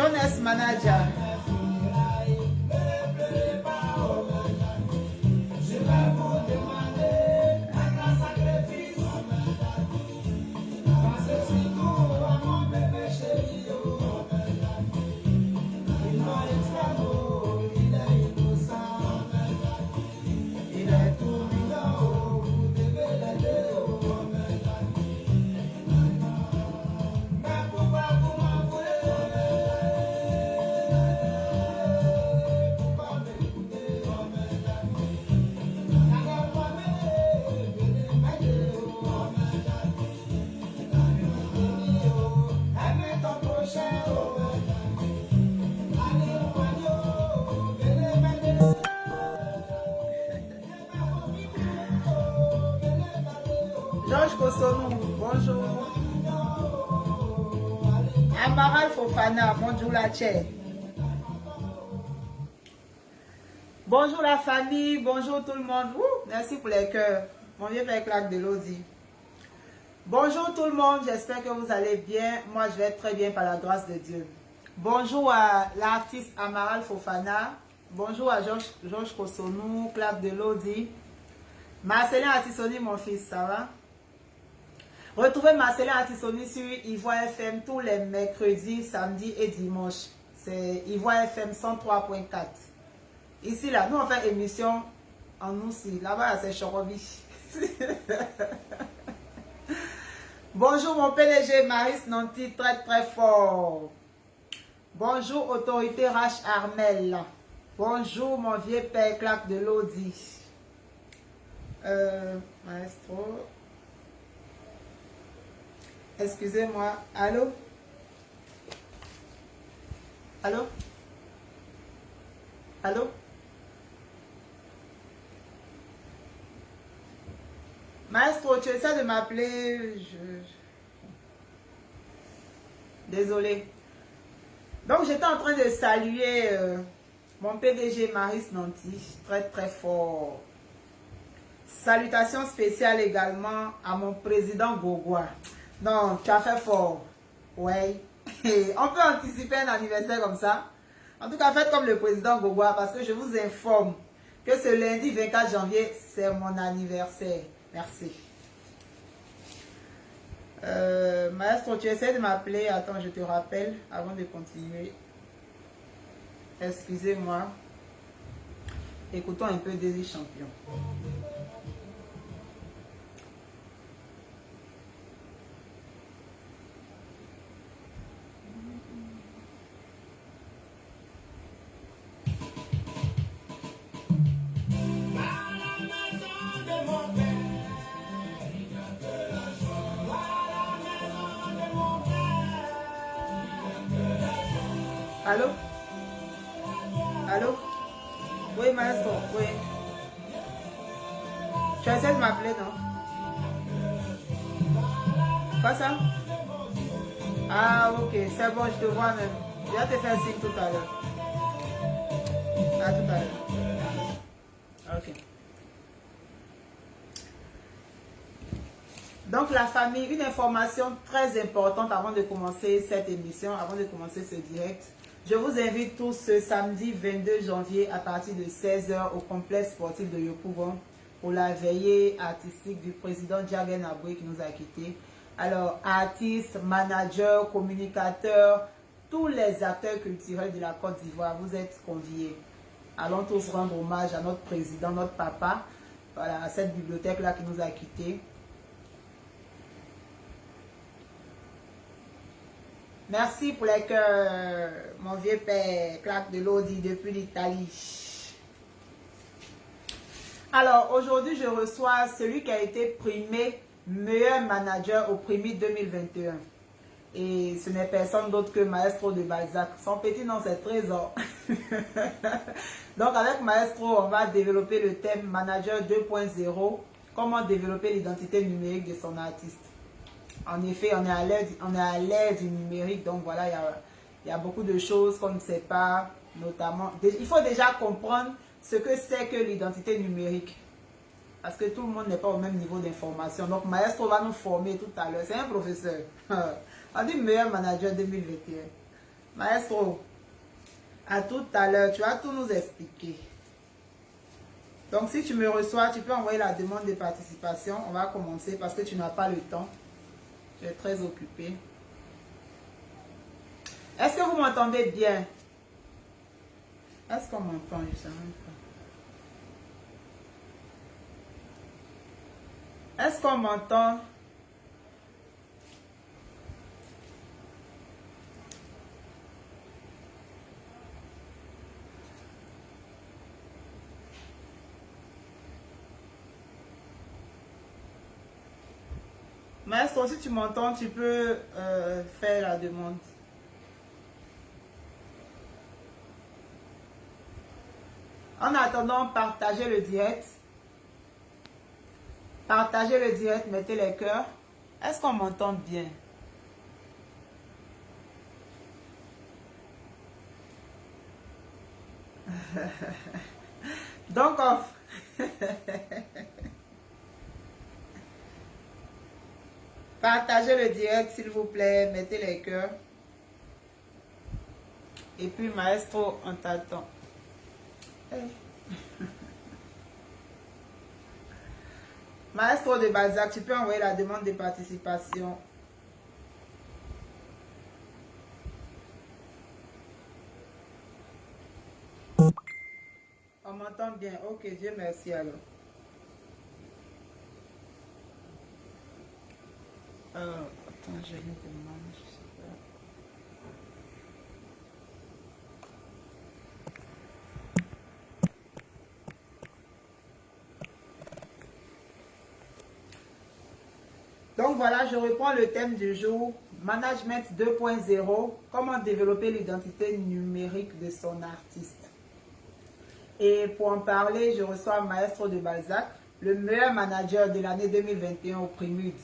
Jonas Manager. Georges Kosonou, bonjour. Amaral Fofana, bonjour la Tchè. Bonjour la famille, bonjour tout le monde. Merci pour les cœurs. Mon vieux père Claque de Lodi. Bonjour tout le monde, j'espère que vous allez bien. Moi, je vais être très bien par la grâce de Dieu. Bonjour à l'artiste Amaral Fofana. Bonjour à Georges Kosonou, Claque de Lodi. Marcelin Atissoni, mon fils, ça va? Retrouvez Marcelin Atissoni sur Ivoire FM tous les mercredis, samedis et dimanches. C'est Ivoire FM 103.4. Ici, là, nous on fait émission en aussi. Là-bas, c'est Chorobi. Bonjour mon PDG Maris Nanti, très très fort. Bonjour autorité Rach Armel. Bonjour mon vieux père Claque de Lodi. Maestro. Excusez-moi. Allô? Allô? Allô? Maestro, tu essaies de m'appeler. Désolé. Donc, j'étais en train de saluer mon PDG Maris Nanti, très très fort. Salutations spéciales également à mon président Gogoa. Non, tu as fait fort. Ouais. On peut anticiper un anniversaire comme ça. En tout cas, faites comme le président Gogoa parce que je vous informe que ce lundi 24 janvier, c'est mon anniversaire. Merci. Maestro, tu essaies de m'appeler. Attends, je te rappelle avant de continuer. Excusez-moi. Écoutons un peu des champions. Allô? Allô? Oui, maestro, oui. Tu essaies de m'appeler, non? Quoi ça? Ah, ok, c'est bon, je te vois même. Je vais te faire signe tout à l'heure. À tout à l'heure. Ok. Donc, la famille, une information très importante avant de commencer cette émission, avant de commencer ce direct. Je vous invite tous ce samedi 22 janvier à partir de 16 h au complexe sportif de Yopougon pour la veillée artistique du président Djagen Aboué qui nous a quittés. Alors, artistes, managers, communicateurs, tous les acteurs culturels de la Côte d'Ivoire, vous êtes conviés. Allons tous rendre hommage à notre président, notre papa, voilà, à cette bibliothèque-là qui nous a quittés. Merci pour les cœurs, mon vieux père, Claque de Lodi depuis l'Italie. Alors, aujourd'hui, je reçois celui qui a été primé meilleur manager au Primi 2021. Et ce n'est personne d'autre que Maestro de Balzac. Son petit nom, c'est Trésor. Donc, avec Maestro, on va développer le thème Manager 2.0. Comment développer l'identité numérique de son artiste. En effet, on est à l'ère du numérique, donc voilà, il y a beaucoup de choses qu'on ne sait pas, notamment. Il faut déjà comprendre ce que c'est que l'identité numérique, parce que tout le monde n'est pas au même niveau d'information. Donc, Maestro va nous former tout à l'heure. C'est un professeur. On dit meilleur manager 2021. Maestro, à tout à l'heure, tu vas tout nous expliquer. Donc, si tu me reçois, tu peux envoyer la demande de participation. On va commencer parce que tu n'as pas le temps. Tu es très occupé. Est-ce que vous m'entendez bien? Est-ce qu'on m'entend? Je sais même pas. Est-ce qu'on m'entend? Maestro, si tu m'entends, tu peux faire la demande. En attendant, partagez le direct. Partagez le direct, mettez les cœurs. Est-ce qu'on m'entend bien? Donc, off. Partagez le direct, s'il vous plaît. Mettez les cœurs. Et puis, Maestro, on t'attend. Hey. Maestro de Balzac, tu peux envoyer la demande de participation. On m'entend bien. Ok, Dieu merci alors. Attends, je une demande, je sais pas. Donc voilà, je reprends le thème du jour. Management 2.0. Comment développer l'identité numérique de son artiste. Et pour en parler, je reçois Maestro de Balzac, le meilleur manager de l'année 2021 au Primude.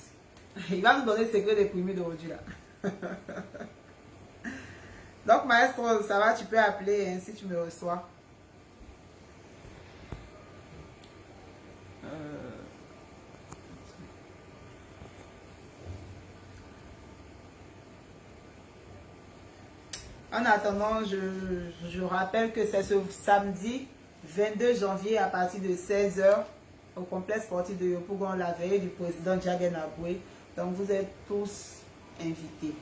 Il va nous donner le secret des Primudes aujourd'hui là. Donc Maestro, ça va, tu peux appeler hein, si tu me reçois. En attendant, je rappelle que c'est ce samedi 22 janvier à partir de 16 h au complexe sportif de Yopougon, la veille du président Jagen Aboué. Donc vous êtes tous invités.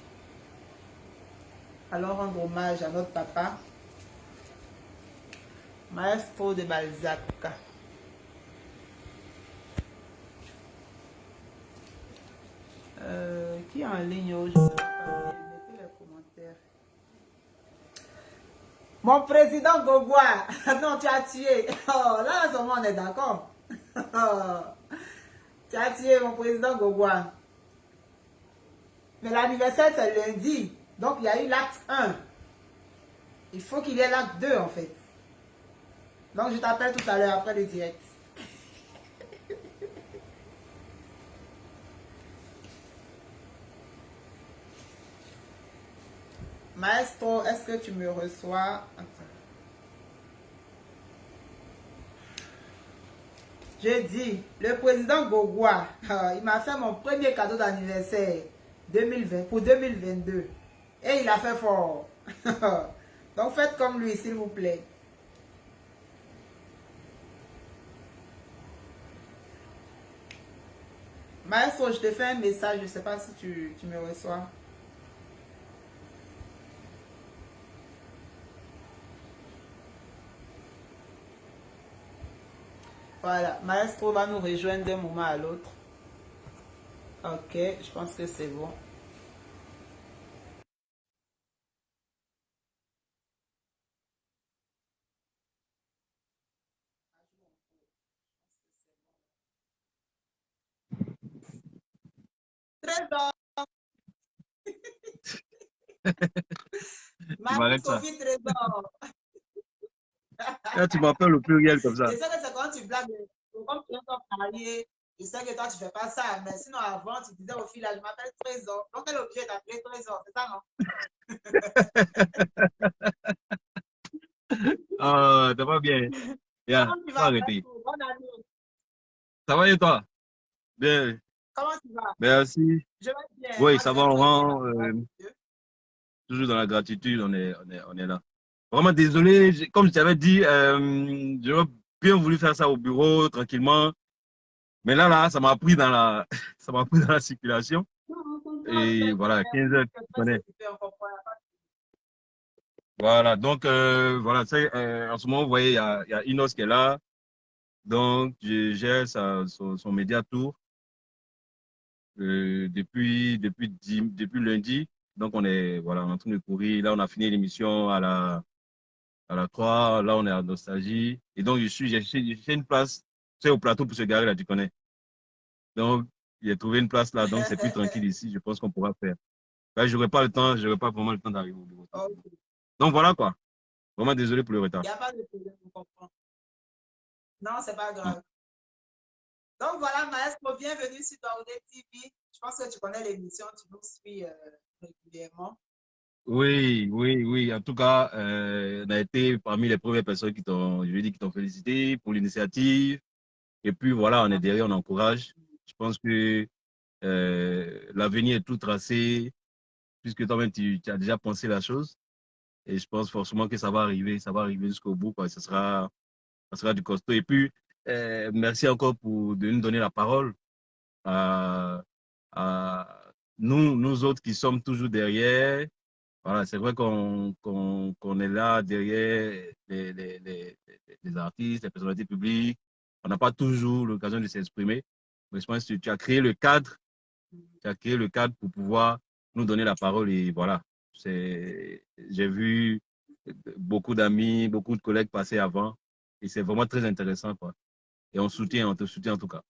Allons rendre hommage à notre papa, Maestro de Balzac. Qui est en ligne aujourd'hui? Mettez les commentaires. Mon président Gogwa. Non, tu as tué. Oh, là, en ce moment, on est d'accord. Tu as tué mon président Gogwa. Mais l'anniversaire, c'est lundi. Donc, il y a eu l'acte 1. Il faut qu'il y ait l'acte 2, en fait. Donc, je t'appelle tout à l'heure après le direct. Maestro, est-ce que tu me reçois? Je dis, le président Gogwa, il m'a fait mon premier cadeau d'anniversaire 2020 pour 2022. Et il a fait fort. Donc faites comme lui, s'il vous plaît. Maestro, je te fais un message, je ne sais pas si tu me reçois. Voilà, Maestro va nous rejoindre d'un moment à l'autre. Ok, je pense que c'est bon. Trésor. Marie-Sophie Trésor. Là, tu m'appelles au pluriel comme ça. Je sais que c'est quand tu blagues, comme tu es ton marié, je sais que toi tu ne fais pas ça, mais sinon avant tu disais au fil, je m'appelle Trésor. Donc elle est obligée d'appeler Trésor, c'est ça non? Ah, ça va bien. Yeah, Comment tu faut vas, arrêter. Maestro? Bonne année. Ça va et toi? Bien, Comment tu vas? merci. Je vais bien. Oui, Moi ça je va, vais très bien, Laurent. par la grâce de Dieu. Toujours dans la gratitude, on est là. Vraiment désolé, comme je t'avais dit, j'aurais bien voulu faire ça au bureau, tranquillement. Mais là, ça m'a pris dans la, ça m'a pris dans la circulation. Non, on comprend, Et voilà, 15 heures, tu très connais. occupé, on comprend. Voilà, donc voilà, en ce moment, vous voyez, il y a Inos qui est là. Donc, je gère son média tour depuis lundi. Donc, voilà, on est en train de courir. Là, on a fini l'émission à la 3. Là, on est à Nostalgie. Et donc, j'ai une place, tu sais, au plateau pour se garer, là, tu connais. Donc, j'ai trouvé une place là. Donc, c'est plus tranquille ici. Je pense qu'on pourra faire. Là, j'aurais pas vraiment le temps d'arriver au bureau. Ok. Donc, voilà quoi. Vraiment désolé pour le Il retard. n'y a pas de problème, on comprend. Non, c'est pas Mm. grave. Donc voilà, Maestro, bienvenue sur Daoudé TV. Je pense que tu connais l'émission, tu nous suis régulièrement. Oui, oui, oui. En tout cas, on a été parmi les premières personnes je veux dire, qui t'ont félicité pour l'initiative. Et puis voilà, on est derrière, on encourage. Je pense que l'avenir est tout tracé, puisque toi-même, tu as déjà pensé la chose. Et je pense forcément que ça va arriver jusqu'au bout, quoi. Ça sera du costaud. Et puis, merci encore de nous donner la parole à, à nous autres qui sommes toujours derrière. Voilà, c'est vrai qu'on est là derrière les artistes, les personnalités publiques. On n'a pas toujours l'occasion de s'exprimer. Mais je pense que tu as créé le cadre, tu as créé le cadre pour pouvoir nous donner la parole. Et voilà, j'ai vu beaucoup d'amis, beaucoup de collègues passer avant. Et c'est vraiment très intéressant, quoi. Et on te soutient en tout cas.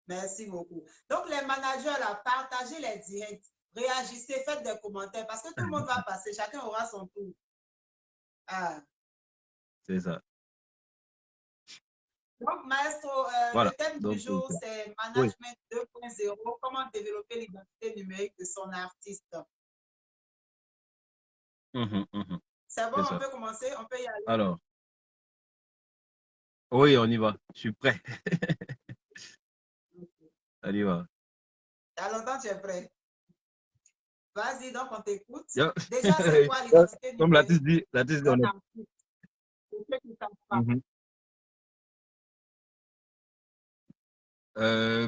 Merci beaucoup. Donc, les managers, là, partagez les directs, réagissez, faites des commentaires parce que tout le monde va passer, chacun aura son tour. Ah. C'est ça. Donc, Maestro, le Voilà. thème du Donc, jour, c'est oui. Management 2.0, comment développer l'identité numérique de son artiste. Mhm. C'est bon, C'est on ça. peut commencer, on peut y aller. Alors, oui, on y va. Je suis prêt. On y va. Il y a longtemps, tu es prêt. Vas-y, donc on t'écoute. Yo. Déjà, c'est quoi l'identité Comme numérique Latis dit, d'un artiste? Pour ceux qui ne savent pas. Mhm.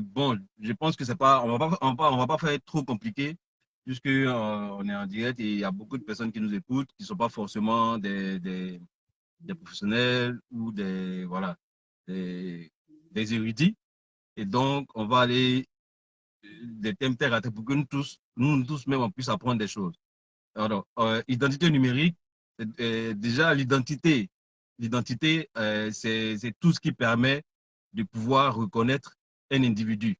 Bon, je pense que c'est pas, on va pas faire trop compliqué, puisque on est en direct et il y a beaucoup de personnes qui nous écoutent, qui sont pas forcément des professionnels ou voilà, des érudits. Et donc, on va aller des thèmes terre à terre pour que nous tous même, on puisse apprendre des choses. Alors, identité numérique, déjà l'identité. L'identité, c'est tout ce qui permet de pouvoir reconnaître un individu.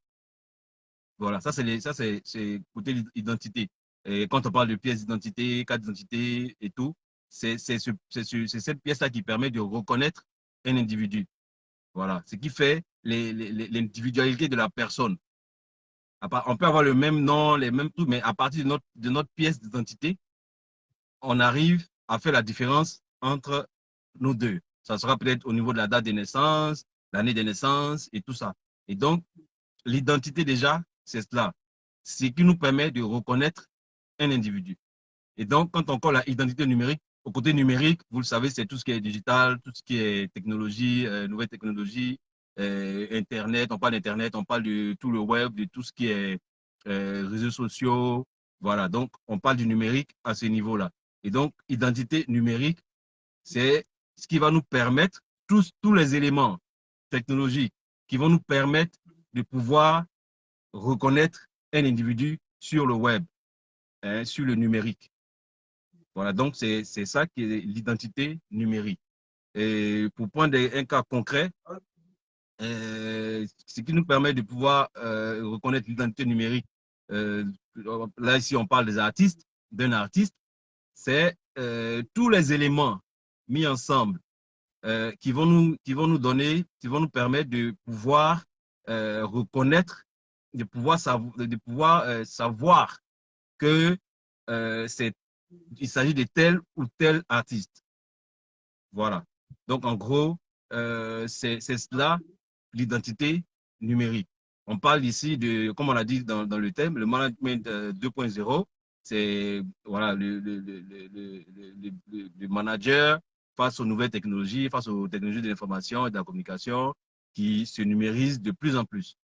Voilà, c'est côté identité. Et quand on parle de pièces d'identité, carte d'identité et tout, c'est cette pièce-là qui permet de reconnaître un individu. Voilà, ce qui fait l'individualité de la personne. On peut avoir le même nom, les mêmes trucs, mais à partir de notre pièce d'identité, on arrive à faire la différence entre nous deux. Ça sera peut-être au niveau de la date de naissance, l'année de naissance et tout ça. Et donc, l'identité déjà, c'est cela. Ce qui nous permet de reconnaître un individu. Et donc, quand on colle l'identité numérique, au côté numérique, vous le savez, c'est tout ce qui est digital, tout ce qui est technologie, nouvelles technologies, Internet, on parle d'Internet, on parle de tout le web, de tout ce qui est réseaux sociaux. Voilà, donc on parle du numérique à ce niveau-là. Et donc, identité numérique, c'est ce qui va nous permettre, tous les éléments technologiques qui vont nous permettre de pouvoir reconnaître un individu sur le web, hein, sur le numérique. Voilà, donc c'est ça qui est l'identité numérique. Et pour prendre un cas concret, ce qui nous permet de pouvoir reconnaître l'identité numérique, euh, là ici on parle des artistes, d'un artiste, c'est tous les éléments mis ensemble qui vont nous permettre de pouvoir reconnaître, de pouvoir savoir que il s'agit de tel ou tel artiste. Voilà. Donc, en gros, c'est cela, l'identité numérique. On parle ici de, comme on a dit dans le thème, le management 2.0, c'est voilà, le manager face aux nouvelles technologies, face aux technologies de l'information et de la communication qui se numérisent de plus en plus.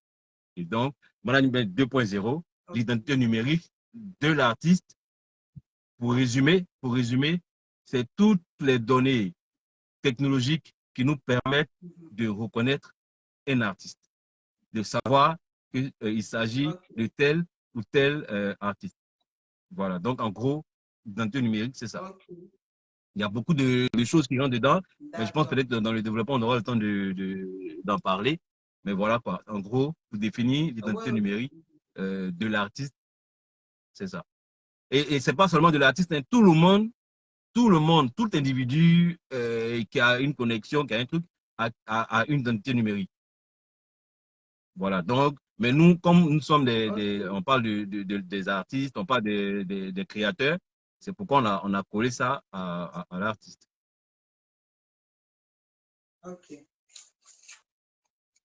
Et donc, management 2.0, l'identité numérique de l'artiste, pour résumer, c'est toutes les données technologiques qui nous permettent de reconnaître un artiste, de savoir qu'il s'agit de tel ou tel artiste. Voilà, donc en gros, l'identité numérique, c'est ça. Il y a beaucoup de choses qui rentrent dedans, mais je pense peut-être dans le développement, on aura le temps d'en parler. Mais voilà quoi, en gros, pour définir l'identité numérique de l'artiste, c'est ça. Et c'est pas seulement de l'artiste, hein, tout le monde, tout individu qui a une connexion, qui a un truc, a une identité numérique. Voilà, donc, mais nous, comme nous sommes on parle des artistes, on parle des créateurs, c'est pourquoi on a collé ça à l'artiste. Ok.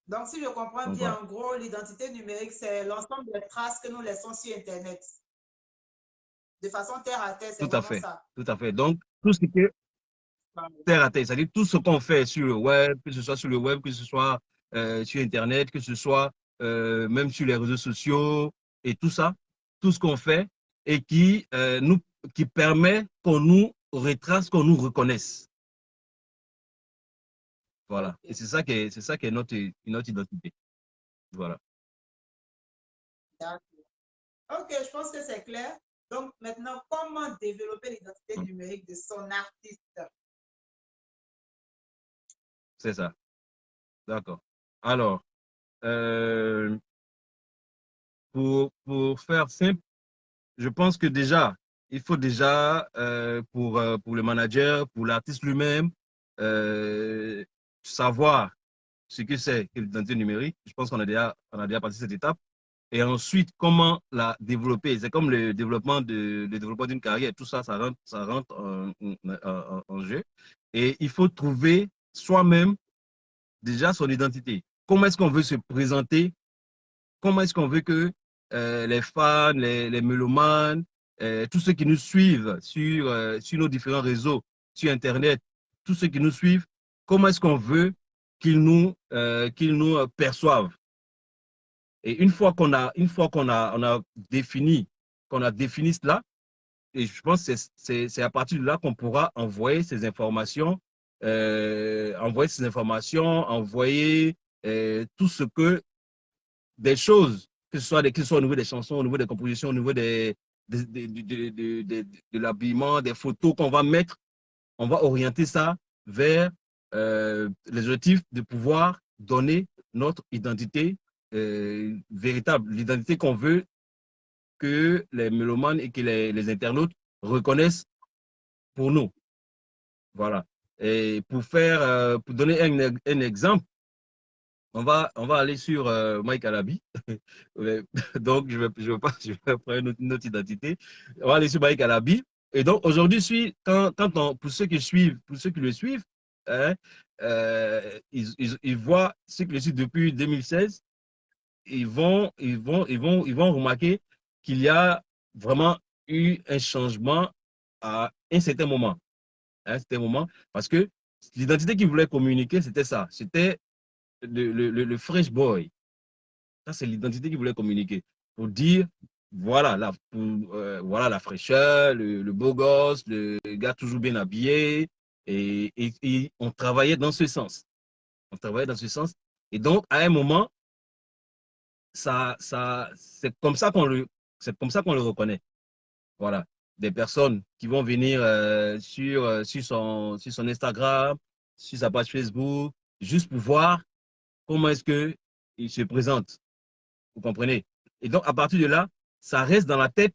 Donc, si je comprends Donc, bien, voilà. en gros, l'identité numérique, c'est l'ensemble des traces que nous laissons sur Internet. De façon terre à terre, c'est vraiment ça. Tout à fait. Donc, tout ce qui est terre à terre, c'est-à-dire tout ce qu'on fait sur le web, que ce soit sur le web, que ce soit sur Internet, que ce soit même sur les réseaux sociaux et tout ça, tout ce qu'on fait et qui permet qu'on nous retrace, qu'on nous reconnaisse. Voilà. Et c'est ça qui est notre identité. Voilà. Ok, je pense que c'est clair. Donc maintenant, comment développer l'identité numérique de son artiste? C'est ça. D'accord. Alors, pour faire simple, je pense que déjà, il faut déjà, pour le manager, pour l'artiste lui-même, savoir ce que c'est que l'identité numérique. Je pense on a déjà passé cette étape. Et ensuite, comment la développer. C'est comme le développement d'une carrière. Tout ça, ça rentre en jeu. Et il faut trouver soi-même déjà son identité. Comment est-ce qu'on veut se présenter? Comment est-ce qu'on veut que les fans, les mélomanes, tous ceux qui nous suivent sur nos différents réseaux, sur Internet, tous ceux qui nous suivent, comment est-ce qu'on veut qu'ils nous perçoivent? Et on a défini cela, et je pense que c'est à partir de là qu'on pourra envoyer ces informations, envoyer tout ce que des choses, que ce soit au niveau des chansons, au niveau des compositions, au niveau de l'habillement, des photos qu'on va mettre, on va orienter ça vers les objectifs de pouvoir donner notre identité véritable, l'identité qu'on veut que les mélomanes et que les internautes reconnaissent pour nous. Voilà. Et pour donner un exemple, on va aller sur Mike Alabi. Donc, je vais prendre une autre identité. On va aller sur Mike Alabi. Et donc, aujourd'hui, pour ceux qui le suivent, hein, ils voient ceux qui le suivent depuis 2016, ils vont remarquer qu'il y a vraiment eu un changement à un certain moment. À un certain moment, parce que l'identité qu'ils voulaient communiquer, c'était ça. C'était le fresh boy. Ça, c'est l'identité qu'ils voulaient communiquer. Pour dire, voilà, voilà la fraîcheur, le beau gosse, le gars toujours bien habillé. Et on travaillait dans ce sens. On travaillait dans ce sens. Et donc, à un moment, c'est comme ça qu'on le reconnaît. Voilà. Des personnes qui vont venir sur son Instagram, sur sa page Facebook, juste pour voir comment est-ce qu'il se présente. Vous comprenez? Et donc, à partir de là, ça reste dans la tête,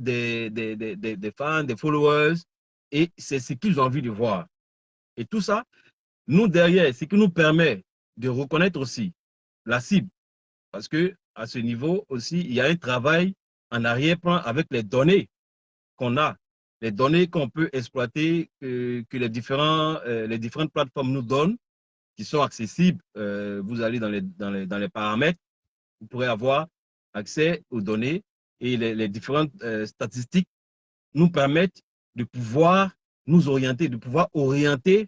des fans, des followers, et c'est ce qu'ils ont envie de voir. Et tout ça, nous, derrière, ce qui nous permet de reconnaître aussi la cible. Parce que à ce niveau aussi, il y a un travail en arrière-plan avec les données qu'on a, les données qu'on peut exploiter, que les différentes plateformes nous donnent qui sont accessibles. Vous allez dans les paramètres, vous pourrez avoir accès aux données et les différentes statistiques nous permettent de pouvoir nous orienter, de pouvoir orienter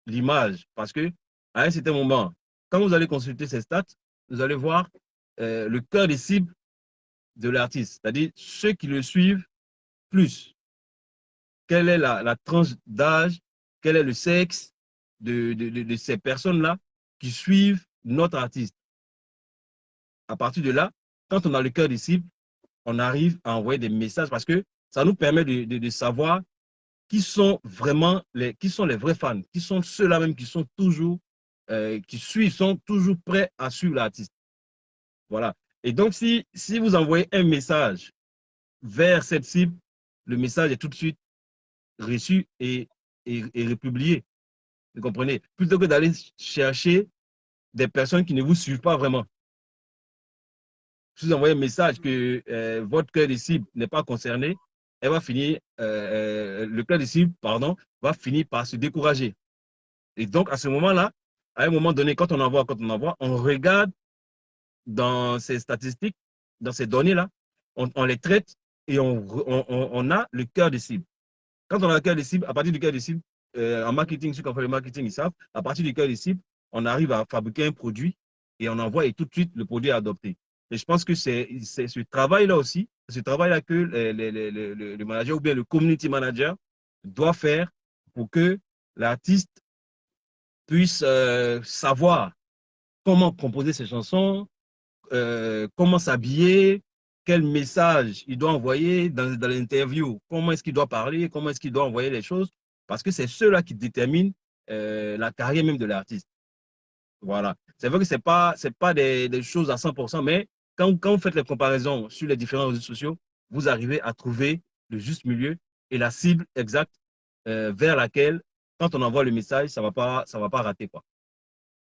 l'image. Parce que à un certain moment, quand vous allez consulter ces stats, vous allez voir le cœur des cibles de l'artiste, c'est-à-dire ceux qui le suivent plus. Quelle est la tranche d'âge, quel est le sexe de ces personnes-là qui suivent notre artiste. À partir de là, quand on a le cœur des cibles, on arrive à envoyer des messages parce que ça nous permet de savoir qui sont vraiment qui sont les vrais fans, qui sont ceux-là même qui sont toujours, qui suivent, sont toujours prêts à suivre l'artiste. Voilà. Et donc, si vous envoyez un message vers cette cible, le message est tout de suite reçu et republié. Vous comprenez? Plutôt que d'aller chercher des personnes qui ne vous suivent pas vraiment. Si vous envoyez un message que votre cœur de cible n'est pas concerné, elle va finir, le cœur de cible, pardon, va finir par se décourager. Et donc, à ce moment-là, à un moment donné, quand on envoie, on regarde dans ces statistiques, dans ces données-là, on les traite et on a le cœur de cible. Quand on a le cœur de cible, à partir du cœur de cible, en marketing, ceux qui ont fait le marketing, ils savent, à partir du cœur de cible, on arrive à fabriquer un produit et on envoie et tout de suite le produit est adopté. Et je pense que c'est ce travail-là aussi, ce travail-là que le manager ou bien le community manager doit faire pour que l'artiste puisse savoir comment composer ses chansons, comment s'habiller, quel message il doit envoyer dans l'interview, comment est-ce qu'il doit parler, comment est-ce qu'il doit envoyer les choses, parce que c'est ceux-là qui déterminent la carrière même de l'artiste. Voilà. C'est vrai que ce n'est pas des choses à 100%, mais quand vous faites les comparaisons sur les différents réseaux sociaux, vous arrivez à trouver le juste milieu et la cible exacte vers laquelle, quand on envoie le message, ça va pas rater, quoi.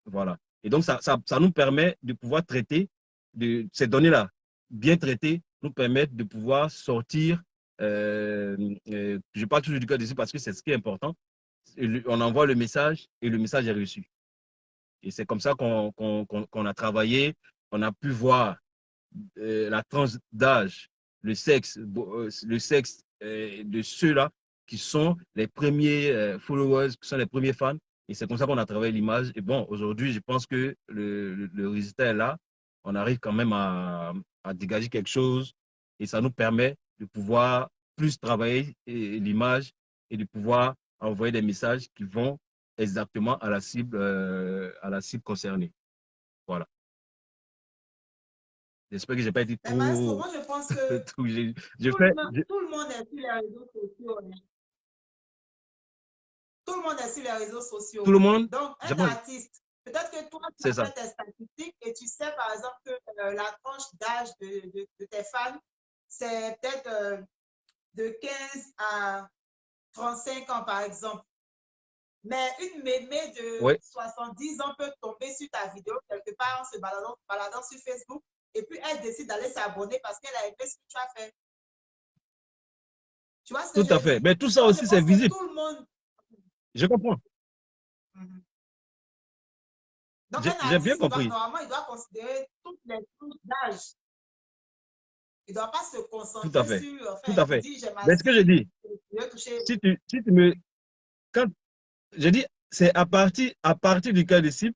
Voilà. Et donc, ça nous permet de pouvoir traiter de ces données-là, bien traitées, nous permettent de pouvoir sortir, je parle toujours du cœur de cible parce que c'est ce qui est important, on envoie le message et le message est reçu. Et c'est comme ça qu'on a travaillé, on a pu voir la tranche d'âge, le sexe de ceux-là qui sont les premiers followers, qui sont les premiers fans. Et c'est comme ça qu'on a travaillé l'image. Et bon, aujourd'hui, je pense que le résultat est là. On arrive quand même à dégager quelque chose et ça nous permet de pouvoir plus travailler l'image et de pouvoir envoyer des messages qui vont exactement à la cible concernée. Voilà. J'espère que je n'ai pas été Mais maestro, trop. moi, je pense que tout tout le monde est sur les réseaux sociaux. Tout le monde est sur les réseaux sociaux. le monde, Donc, un artiste, peut-être que toi, tu as fait tes statistiques et tu sais, par exemple, que la tranche d'âge de tes fans, c'est peut-être de 15 à 35 ans, par exemple. Mais une mémé de 70 ans peut tomber sur ta vidéo quelque part en se baladant sur Facebook et puis elle décide d'aller s'abonner parce qu'elle a aimé ce que tu as fait. Tu vois ce que tout à fait. Mais tout ça donc, aussi, c'est visible. Tout le monde... Je comprends. Donc, j'ai bien compris. Normalement, il doit considérer toutes les tranches d'âge. Il ne doit pas se concentrer tout à fait. sur... Enfin, tout à fait. Mais ce que je dis, si tu me... Quand je dis, c'est à partir du cas de cible,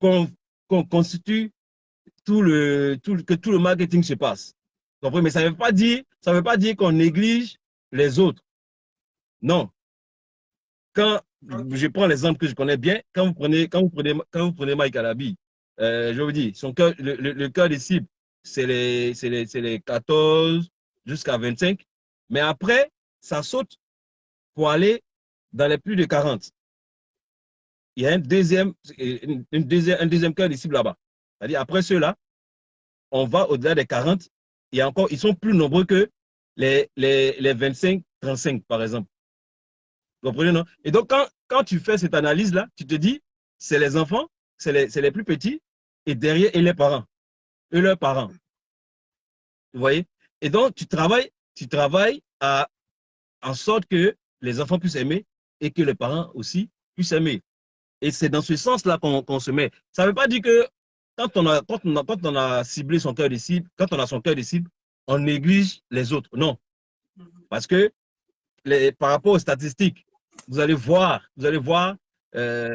qu'on constitue que tout le marketing se passe. Mais ça ne veut pas dire qu'on néglige les autres. Non. Quand je prends l'exemple que je connais bien, quand vous prenez Mike Alabi, je vous dis, le cœur des cibles, c'est les 14 jusqu'à 25. Mais après, ça saute pour aller dans les plus de 40. Il y a un deuxième cœur des cibles là-bas. C'est-à-dire, après ceux-là, on va au-delà des 40. Et encore, ils sont plus nombreux que les 25-35, par exemple. Vous comprenez, non? Et donc, quand tu fais cette analyse-là, tu te dis, c'est les enfants, c'est les plus petits, et derrière, et les parents, et leurs parents. Vous voyez? Et donc, tu travailles en sorte que les enfants puissent aimer et que les parents aussi puissent aimer. Et c'est dans ce sens-là qu'on se met. Ça ne veut pas dire que quand on a ciblé son cœur de cible, quand on a son cœur de cible, on néglige les autres. Non. Parce que par rapport aux statistiques, vous allez voir les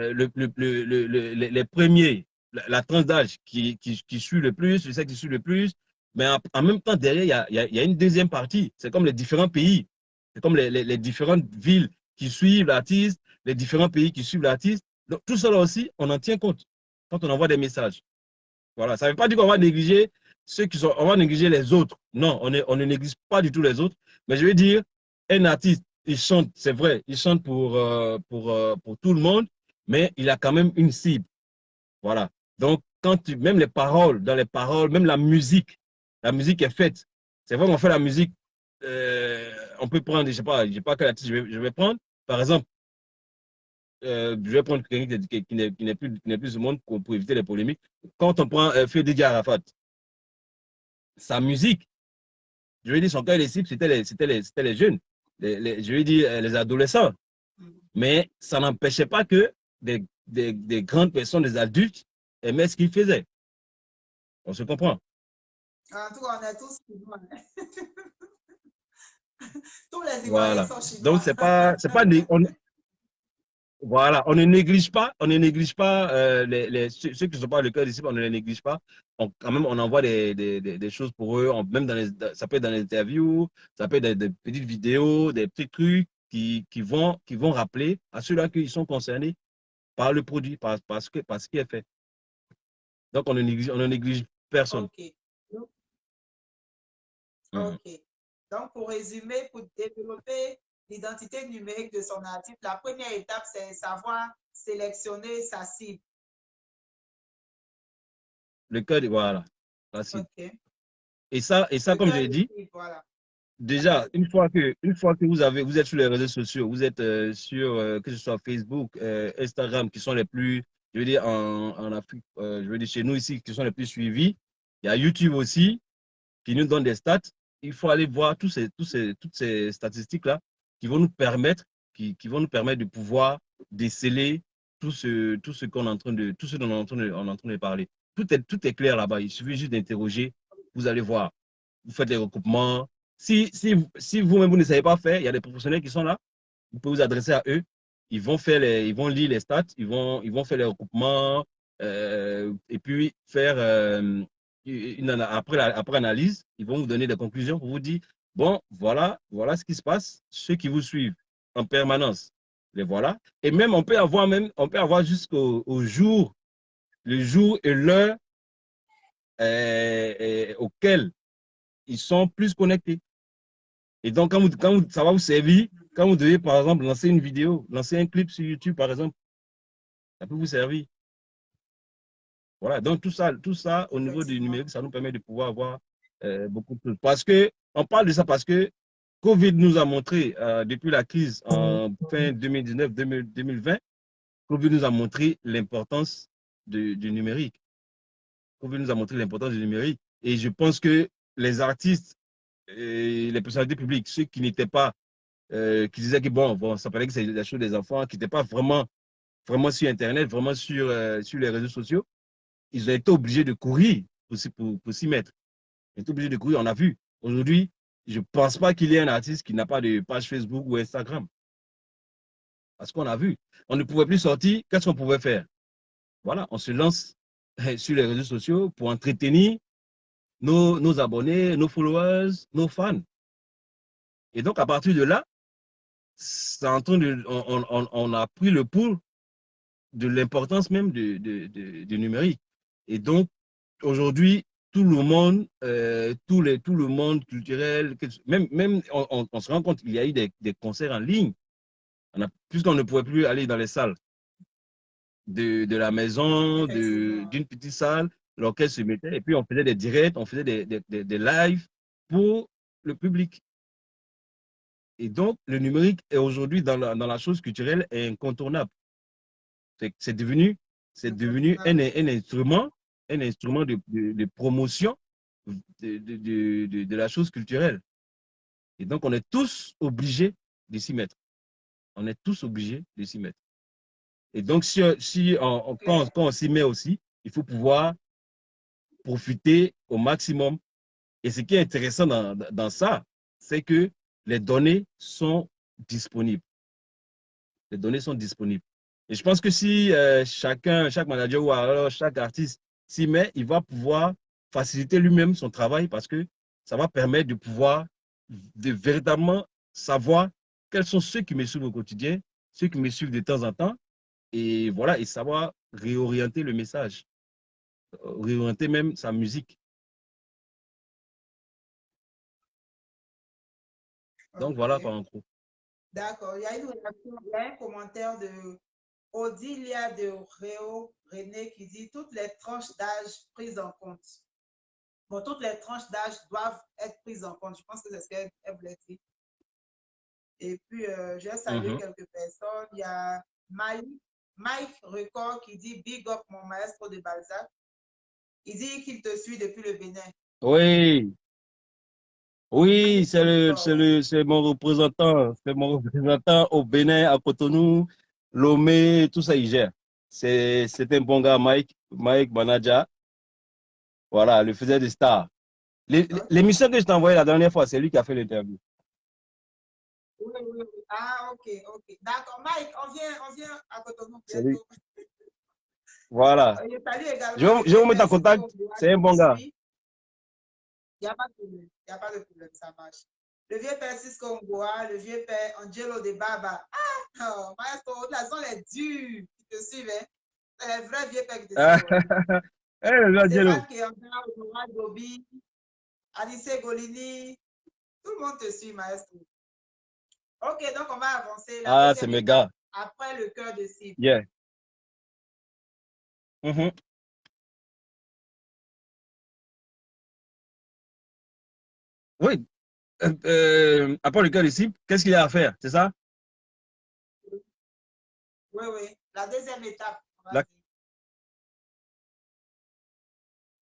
premiers, la tranche d'âge qui suit le plus, le sexe qui suit le plus, mais en même temps, derrière, il y a une deuxième partie. C'est comme les différents pays, c'est comme les différentes villes qui suivent l'artiste, les différents pays qui suivent l'artiste. Donc, tout cela aussi, on en tient compte quand on envoie des messages. Voilà, ça ne veut pas dire qu'on va négliger on va négliger les autres. Non, on ne néglige pas du tout les autres. Mais je veux dire, un artiste, il chante, c'est vrai, il chante pour tout le monde, mais il a quand même une cible. Voilà. Donc, même les paroles, dans les paroles, même la musique est faite. C'est vrai qu'on fait la musique, on peut prendre, je sais pas quel artiste je vais prendre. Par exemple, je vais prendre quelqu'un qui n'est plus au monde pour éviter les polémiques. Quand on prend Fedé Arafat, sa musique, je veux dire, son cœur des cibles, c'était les jeunes, je veux dire, les adolescents. Mais ça n'empêchait pas que des grandes personnes, des adultes, aimaient ce qu'il faisait. On se comprend. En tout cas, on est tous chinois. Tous les Ivoiriens Voilà. sont Donc, chinois. voilà, on ne néglige pas ceux qui ne sont pas le cœur des cibles, on ne les néglige pas. Quand même, on envoie des choses pour eux, même ça peut être dans les interviews, ça peut être des petites vidéos, des petits trucs qui vont rappeler à ceux-là qui sont concernés par le produit, par ce qui est fait. Donc, on ne néglige personne. OK. Mhm. OK. Donc, pour résumer, pour développer l'identité numérique de son artiste, la première étape, c'est savoir sélectionner sa cible. Le cœur, voilà, la cible. OK. Et ça, Le comme je cœur l'ai de dit, cible, voilà. déjà, une fois que vous êtes sur les réseaux sociaux, vous êtes sur, que ce soit Facebook, Instagram, qui sont les plus, je veux dire, en Afrique, je veux dire, chez nous ici, qui sont les plus suivis. Il y a YouTube aussi, qui nous donne des stats. Il faut aller voir toutes ces statistiques-là qui vont nous permettre, qui vont nous permettre de pouvoir déceler tout ce qu'on est en train de, tout ce dont on est en train de parler. Tout est clair là-bas. Il suffit juste d'interroger. Vous allez voir. Vous faites les recoupements. Si vous-même, vous ne savez pas faire, il y a des professionnels qui sont là. Vous pouvez vous adresser à eux. Ils vont lire les stats, ils vont faire les recoupements et puis faire après analyse, ils vont vous donner des conclusions pour vous dire, bon, voilà ce qui se passe, ceux qui vous suivent en permanence, les voilà. Et même, on peut avoir jusqu'au jour, le jour et l'heure auquel ils sont plus connectés. Et donc, ça va vous servir, quand vous devez, par exemple, lancer une vidéo, lancer un clip sur YouTube, par exemple, ça peut vous servir. Voilà, donc tout ça au niveau du Effectivement. numérique, ça nous permet de pouvoir avoir beaucoup de choses. Parce que, on parle de ça parce que Covid nous a montré, depuis la crise en fin 2019-2020, Covid nous a montré l'importance du numérique. Covid nous a montré l'importance du numérique. Et je pense que les artistes et les personnalités publiques, ceux qui n'étaient pas, qui disaient que bon, ça paraît que c'est la chose des enfants, qui n'étaient pas vraiment sur Internet, vraiment sur les réseaux sociaux, ils ont été obligés de courir pour s'y mettre. Ils ont été obligés de courir, on a vu. Aujourd'hui, je ne pense pas qu'il y ait un artiste qui n'a pas de page Facebook ou Instagram. Parce qu'on a vu. On ne pouvait plus sortir, qu'est-ce qu'on pouvait faire? Voilà, on se lance sur les réseaux sociaux pour entretenir nos abonnés, nos followers, nos fans. Et donc, à partir de là, on a pris le pouls de l'importance même du numérique. Et donc, aujourd'hui, tout le monde, tout le monde culturel, même on se rend compte qu'il y a eu des concerts en ligne. Puisqu'on ne pouvait plus aller dans les salles de la maison, Effectivement. d'une petite salle, l'orchestre se mettait, et puis on faisait des directs, on faisait des lives pour le public. Et donc, le numérique est aujourd'hui dans la chose culturelle est incontournable. C'est devenu, un instrument de promotion de la chose culturelle. Et donc, on est tous obligés de s'y mettre. On est tous obligés de s'y mettre. Et donc, quand on s'y met aussi, il faut pouvoir profiter au maximum. Et ce qui est intéressant dans ça, c'est que les données sont disponibles. Les données sont disponibles. Et je pense que si chaque manager ou alors chaque artiste s'y met, il va pouvoir faciliter lui-même son travail parce que ça va permettre de pouvoir véritablement savoir quels sont ceux qui me suivent au quotidien, ceux qui me suivent de temps en temps, et voilà, et savoir réorienter le message, réorienter même sa musique. Donc voilà quoi Ok. en gros. D'accord. Il y a une réaction, il y a un commentaire de Odilia de Réo René qui dit toutes les tranches d'âge prises en compte. Bon, toutes les tranches d'âge doivent être prises en compte. Je pense que c'est ce qu'elle voulait dire. Et puis, j'ai salué Mhm. quelques personnes. Il y a Mike Record qui dit Big up mon maestro de Balzac. Il dit qu'il te suit depuis le Bénin. Oui, oui, Mike Record, ouais. c'est mon représentant. C'est mon représentant au Bénin, à Cotonou, Lomé, tout ça, il gère. C'est un bon gars, Mike Banaja. Voilà, le faisait des stars. Ok. L'émission que je t'ai envoyée la dernière fois, c'est lui qui a fait l'interview. Oui, oui, oui. Ah, ok, ok. D'accord. Mike, on vient à Cotonou C'est lui. bientôt. Voilà. Je salue également le Je vais vieux vous mettre père en contact. Cisco Ngoa C'est un qui me bon gars. suit. Il n'y a pas de problème. Il n'y a pas de problème, ça marche. Le vieux père Cisco Ngoa, le vieux père Angelo de Baba. Ah, oh, maestro, là, sont les durs qui te suivent. Hein. C'est les vrais vieux pères qui te suivent. Ouais. Eh, le Angelo. Stéphane Kéanda, Nora Gobi, Alice Golini, tout le monde te suit, maestro. Ok, donc on va avancer. La Ah, c'est deuxième mes étape, gars. après le cœur de cible. Yeah. Mhm. Oui. Après le cœur ici, qu'est-ce qu'il y a à faire? C'est ça? Oui, oui. La deuxième étape, on va La- dire.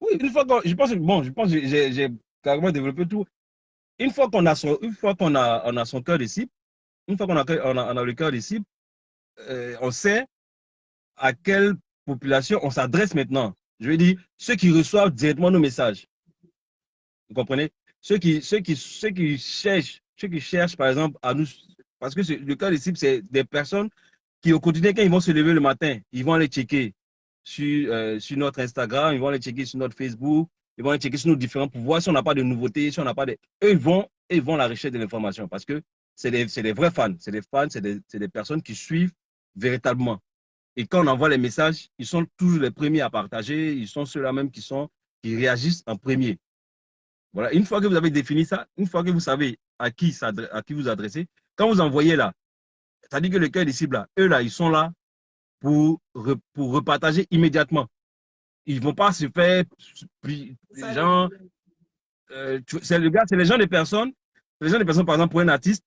Oui, une fois je pense, bon, je pense que j'ai carrément développé tout. On a son cœur de cible, une fois on a le cœur de cible, on sait à quelle population on s'adresse maintenant. Je veux dire, ceux qui reçoivent directement nos messages. Vous comprenez? Ceux qui cherchent, par exemple, à nous, parce que le cœur de cible, c'est des personnes qui, au quotidien, quand ils vont se lever le matin, ils vont aller checker sur notre Instagram, ils vont aller checker sur notre Facebook, ils vont aller checker sur nos différents pouvoirs. Si on n'a pas de nouveautés, si on n'a pas de. Eux, ils vont à la recherche de l'information parce que c'est des vrais fans. C'est des personnes qui suivent véritablement. Et quand on envoie les messages, ils sont toujours les premiers à partager. Ils sont ceux-là même qui réagissent en premier. Voilà. Une fois que vous avez défini ça, une fois que vous savez à qui vous adressez, quand vous envoyez là, c'est-à-dire que le cœur des cibles, là, eux là, ils sont là pour repartager immédiatement. Ils ne vont pas se faire. Ça, le Gens, problème. c'est les gens des personnes. Les gens des personnes, par exemple, pour un artiste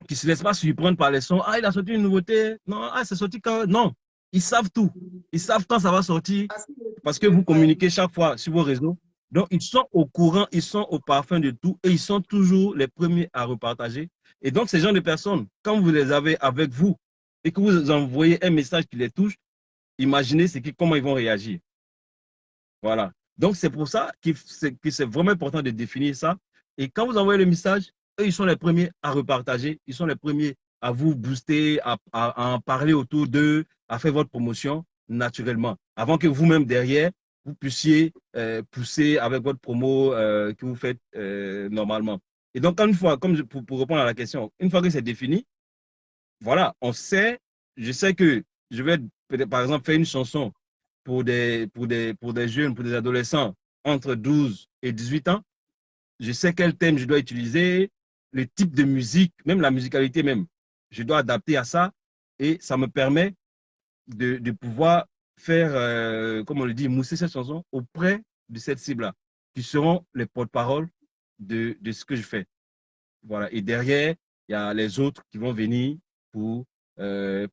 qui ne se laisse pas surprendre par les sons. Ah, il a sorti une nouveauté. Non, ah, c'est sorti quand. Non, ils savent tout. Ils savent quand ça va sortir Parce que parce que le vous prennent. communiquez chaque fois sur vos réseaux. Donc, ils sont au courant, ils sont au parfum de tout et ils sont toujours les premiers à repartager. Et donc, ces gens de personnes, quand vous les avez avec vous et que vous envoyez un message qui les touche, imaginez comment ils vont réagir. Voilà. Donc, c'est pour ça que c'est vraiment important de définir ça. Et quand vous envoyez le message, eux, ils sont les premiers à repartager. Ils sont les premiers à vous booster, à en parler autour d'eux, à faire votre promotion naturellement. Avant que vous-même, derrière, vous puissiez pousser avec votre promo que vous faites normalement. Et donc, une fois, pour répondre à la question, une fois que c'est défini, voilà, je sais que je vais peut-être, par exemple, faire une chanson pour des jeunes, pour des adolescents entre 12 et 18 ans. Je sais quel thème je dois utiliser, le type de musique, même la musicalité même. Je dois adapter à ça et ça me permet de pouvoir faire, comme on le dit, mousser cette chanson auprès de cette cible-là, qui seront les porte-paroles de ce que je fais. Voilà. Et derrière, il y a les autres qui vont venir pour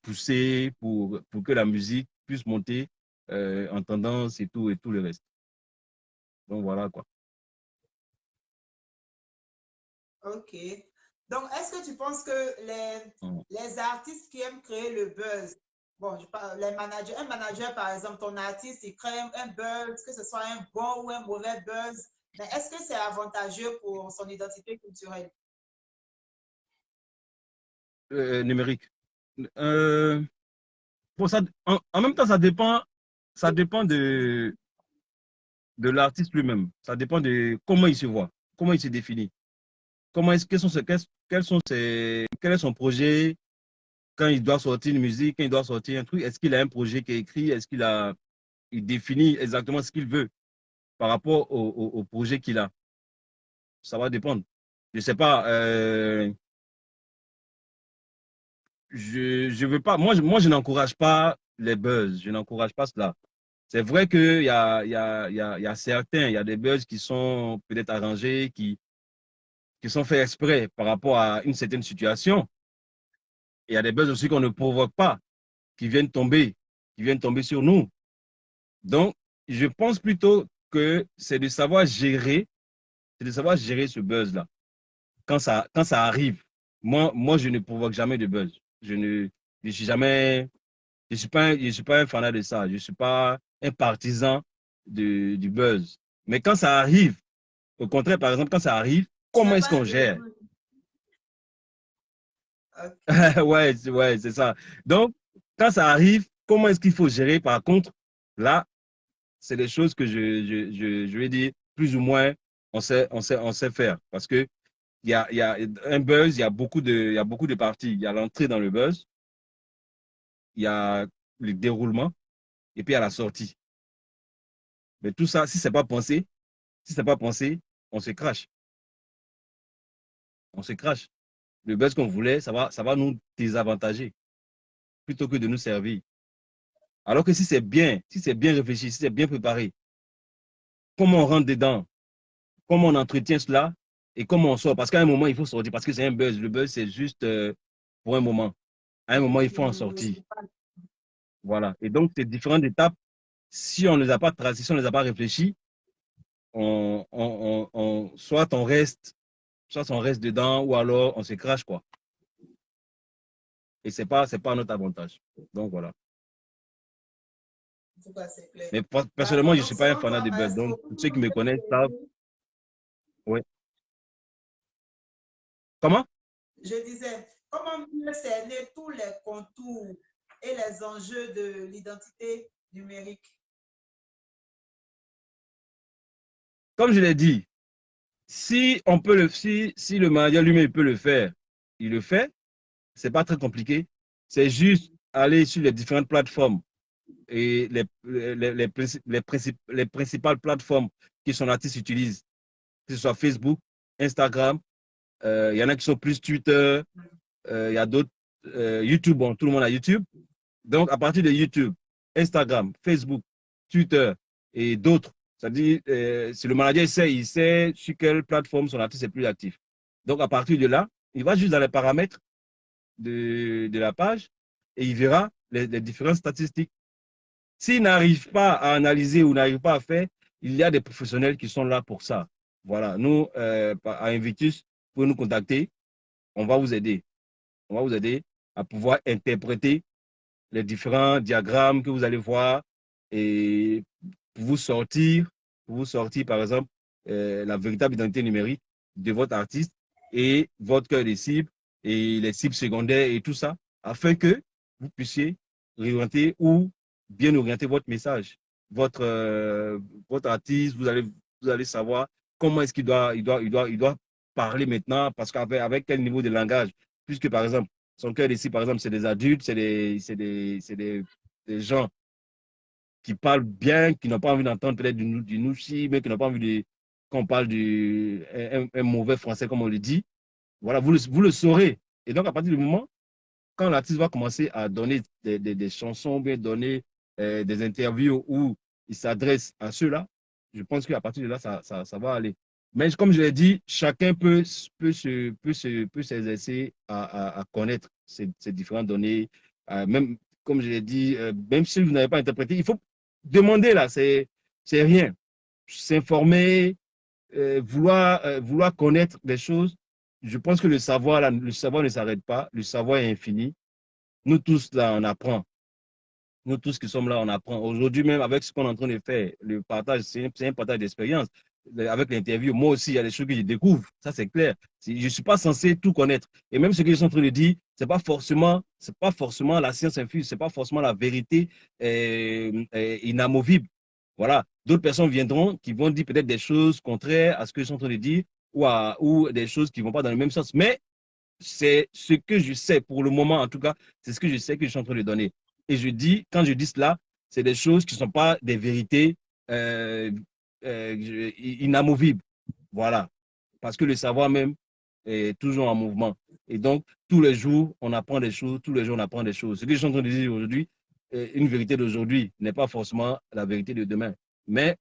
pousser, pour que la musique puisse monter en tendance et tout le reste. Donc voilà quoi. Ok. Donc, est-ce que tu penses que Mm. les artistes qui aiment créer le buzz bon, je parle, les managers, un manager, par exemple, ton artiste, il crée un buzz, que ce soit un bon ou un mauvais buzz, mais est-ce que c'est avantageux pour son identité culturelle? Numérique. Euh, Bon, ça, en même temps, ça dépend de l'artiste lui-même. Ça dépend de comment il se voit, comment il se définit. Quel est son projet quand il doit sortir une musique, quand il doit sortir un truc. Est-ce qu'il a un projet qui est écrit? Il définit exactement ce qu'il veut par rapport au projet qu'il a? Ça va dépendre. Je sais pas. Je veux pas. Moi, je n'encourage pas les buzz. Je n'encourage pas cela. C'est vrai qu'il y a certains, il y a des buzz qui sont peut-être arrangés, qui sont faits exprès par rapport à une certaine situation. Et il y a des buzz aussi qu'on ne provoque pas, qui viennent tomber sur nous. Donc, je pense plutôt que c'est de savoir gérer ce buzz-là. Quand ça arrive, moi, je ne provoque jamais de buzz. Je suis jamais, je suis pas un fanat de ça. Je ne suis pas un partisan du buzz. Mais quand ça arrive, au contraire, par exemple, quand ça arrive, Tu comment n'es est-ce pas un qu'on gère? célébrité. Ok. Ouais, ouais, c'est ça. Donc, quand ça arrive, comment est-ce qu'il faut gérer? Par contre, là, c'est des choses que je vais dire, plus ou moins, on sait faire. Parce que il y a un buzz, il y a beaucoup de parties. Il y a l'entrée dans le buzz, il y a le déroulement, et puis il y a la sortie. Mais tout ça, si c'est pas pensé, on se crache. On se crache. Le buzz qu'on voulait, ça va nous désavantager plutôt que de nous servir. Alors que si c'est bien réfléchi, si c'est bien préparé, comment on rentre dedans, comment on entretient cela et comment on sort. Parce qu'à un moment, il faut sortir parce que c'est un buzz. Le buzz, c'est juste pour un moment. À un moment, il faut en sortir. Voilà. Et donc, ces différentes étapes, si on ne les a pas tracées, si on ne les a pas réfléchies, soit on reste dedans ou alors on se crache, quoi. Et c'est pas à notre avantage. Donc, voilà. En tout cas, c'est clair. Mais personnellement, D'accord. je ne Donc, suis pas un selon fanat toi, de buzz. Donc, comment ceux qui me mieux connaissent savent. cerner, Ouais. Comment? je disais, comment mieux cerner tous les contours et les enjeux de l'identité numérique? Comme je l'ai dit, si le manager lui-même peut le faire, il le fait. C'est pas très compliqué. C'est juste aller sur les différentes plateformes et les principales plateformes que son artiste utilise, que ce soit Facebook, Instagram, il y en a qui sont plus Twitter, il y a d'autres, YouTube, bon, tout le monde a YouTube. Donc, à partir de YouTube, Instagram, Facebook, Twitter et d'autres, c'est-à-dire, si le manager il sait sur quelle plateforme son artiste est plus actif. Donc, à partir de là, il va juste dans les paramètres de la page et il verra les différentes statistiques. S'il n'arrive pas à analyser ou n'arrive pas à faire, il y a des professionnels qui sont là pour ça. Voilà, nous, à Invictus, vous pouvez nous contacter, on va vous aider. On va vous aider à pouvoir interpréter les différents diagrammes que vous allez voir et pour vous sortir par exemple, la véritable identité numérique de votre artiste et votre cœur de cible et les cibles secondaires et tout ça, afin que vous puissiez orienter ou bien orienter votre message. Votre artiste, vous allez savoir comment est-ce il doit parler maintenant, parce avec quel niveau de langage. Puisque, par exemple, son cœur de cible, par exemple, c'est des adultes, des gens qui parlent bien, qui n'ont pas envie d'entendre peut-être du nouchi, mais qui n'ont pas envie qu'on parle un mauvais français, comme on le dit. Voilà, vous le saurez. Et donc, à partir du moment, quand l'artiste va commencer à donner des chansons, bien donner des interviews où il s'adresse à ceux-là, je pense qu'à partir de là, ça va aller. Mais comme je l'ai dit, chacun peut s'exercer à connaître ces différentes données. Même, comme je l'ai dit, même si vous n'avez pas interprété, il faut demander là, c'est rien. S'informer, vouloir connaître des choses. Je pense que le savoir ne s'arrête pas. Le savoir est infini. Nous tous, là, on apprend. Nous tous qui sommes là, on apprend. Aujourd'hui même, avec ce qu'on est en train de faire, le partage, c'est un partage d'expérience. Avec l'interview, moi aussi, il y a des choses que je découvre. Ça, c'est clair. Je ne suis pas censé tout connaître. Et même ce que je suis en train de dire, c'est pas forcément la science infuse, c'est pas forcément la vérité inamovible. Voilà. D'autres personnes viendront qui vont dire peut-être des choses contraires à ce que je suis en train de dire ou des choses qui ne vont pas dans le même sens. Mais c'est ce que je sais pour le moment, en tout cas, c'est ce que je sais que je suis en train de donner. Et je dis, quand je dis cela, c'est des choses qui ne sont pas des vérités euh, inamovibles. Voilà. Parce que le savoir même est toujours en mouvement. Et donc, tous les jours, on apprend des choses, tous les jours, on apprend des choses. Ce que je suis en train de dire aujourd'hui, une vérité d'aujourd'hui n'est pas forcément la vérité de demain. Mais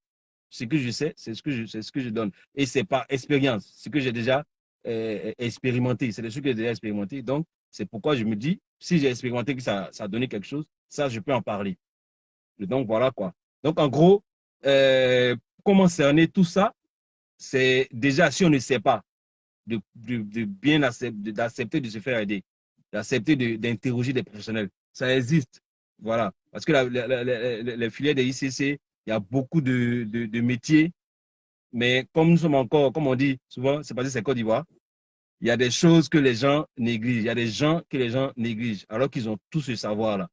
ce que je sais, c'est ce que je donne. Et c'est par expérience, ce que j'ai déjà expérimenté. C'est des choses que j'ai déjà expérimenté. Donc, c'est pourquoi je me dis, si j'ai expérimenté que ça a donné quelque chose, ça, je peux en parler. Et donc, voilà quoi. Donc, en gros, comment cerner tout ça, c'est déjà, si on ne sait pas, de bien d'accepter de se faire aider, d'accepter d'interroger des professionnels. Ça existe. Voilà. Parce que les filières des ICC, il y a beaucoup de métiers, mais comme nous sommes encore, comme on dit souvent, c'est parce que c'est Côte d'Ivoire, il y a des choses que les gens négligent. Il y a des gens que les gens négligent, alors qu'ils ont tout ce savoir-là.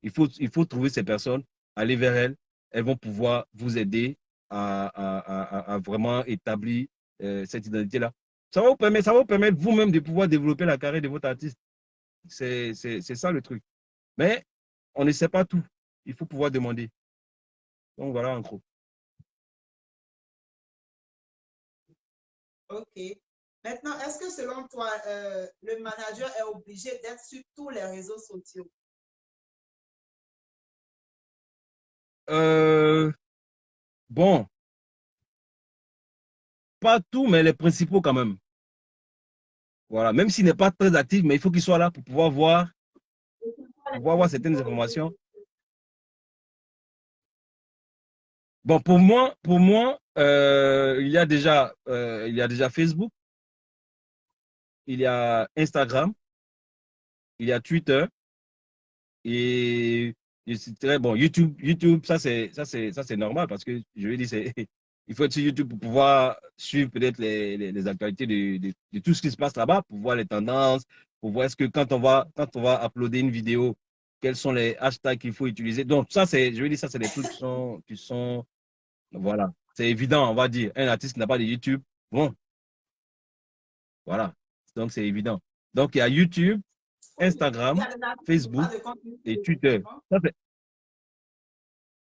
Il faut trouver ces personnes, aller vers elles. Elles vont pouvoir vous aider à vraiment établir cette identité-là. Ça va vous permettre vous-même de pouvoir développer la carrière de votre artiste. C'est ça le truc. Mais on ne sait pas tout. Il faut pouvoir demander. Donc voilà en gros. Ok. Maintenant, est-ce que selon toi, le manager est obligé d'être sur tous les réseaux sociaux? Bon, pas tout, mais les principaux quand même. Voilà, même s'il n'est pas très actif, mais il faut qu'il soit là pour pouvoir voir certaines informations. Bon, pour moi il y a déjà Facebook, il y a Instagram, il y a Twitter et c'est très bon. YouTube, ça c'est normal parce que je vais dire, il faut être sur YouTube pour pouvoir suivre peut-être les actualités de tout ce qui se passe là-bas, pour voir les tendances, pour voir est-ce que quand on va uploader une vidéo, quels sont les hashtags qu'il faut utiliser. Donc, je vais dire, ça, c'est des trucs voilà, c'est évident, on va dire. Un artiste qui n'a pas de YouTube, bon, voilà. Donc, c'est évident. Donc, il y a YouTube, Oui. Il y Instagram, a des artistes qui n'ont pas Facebook de compte et YouTube, Twitter. effectivement. Ça,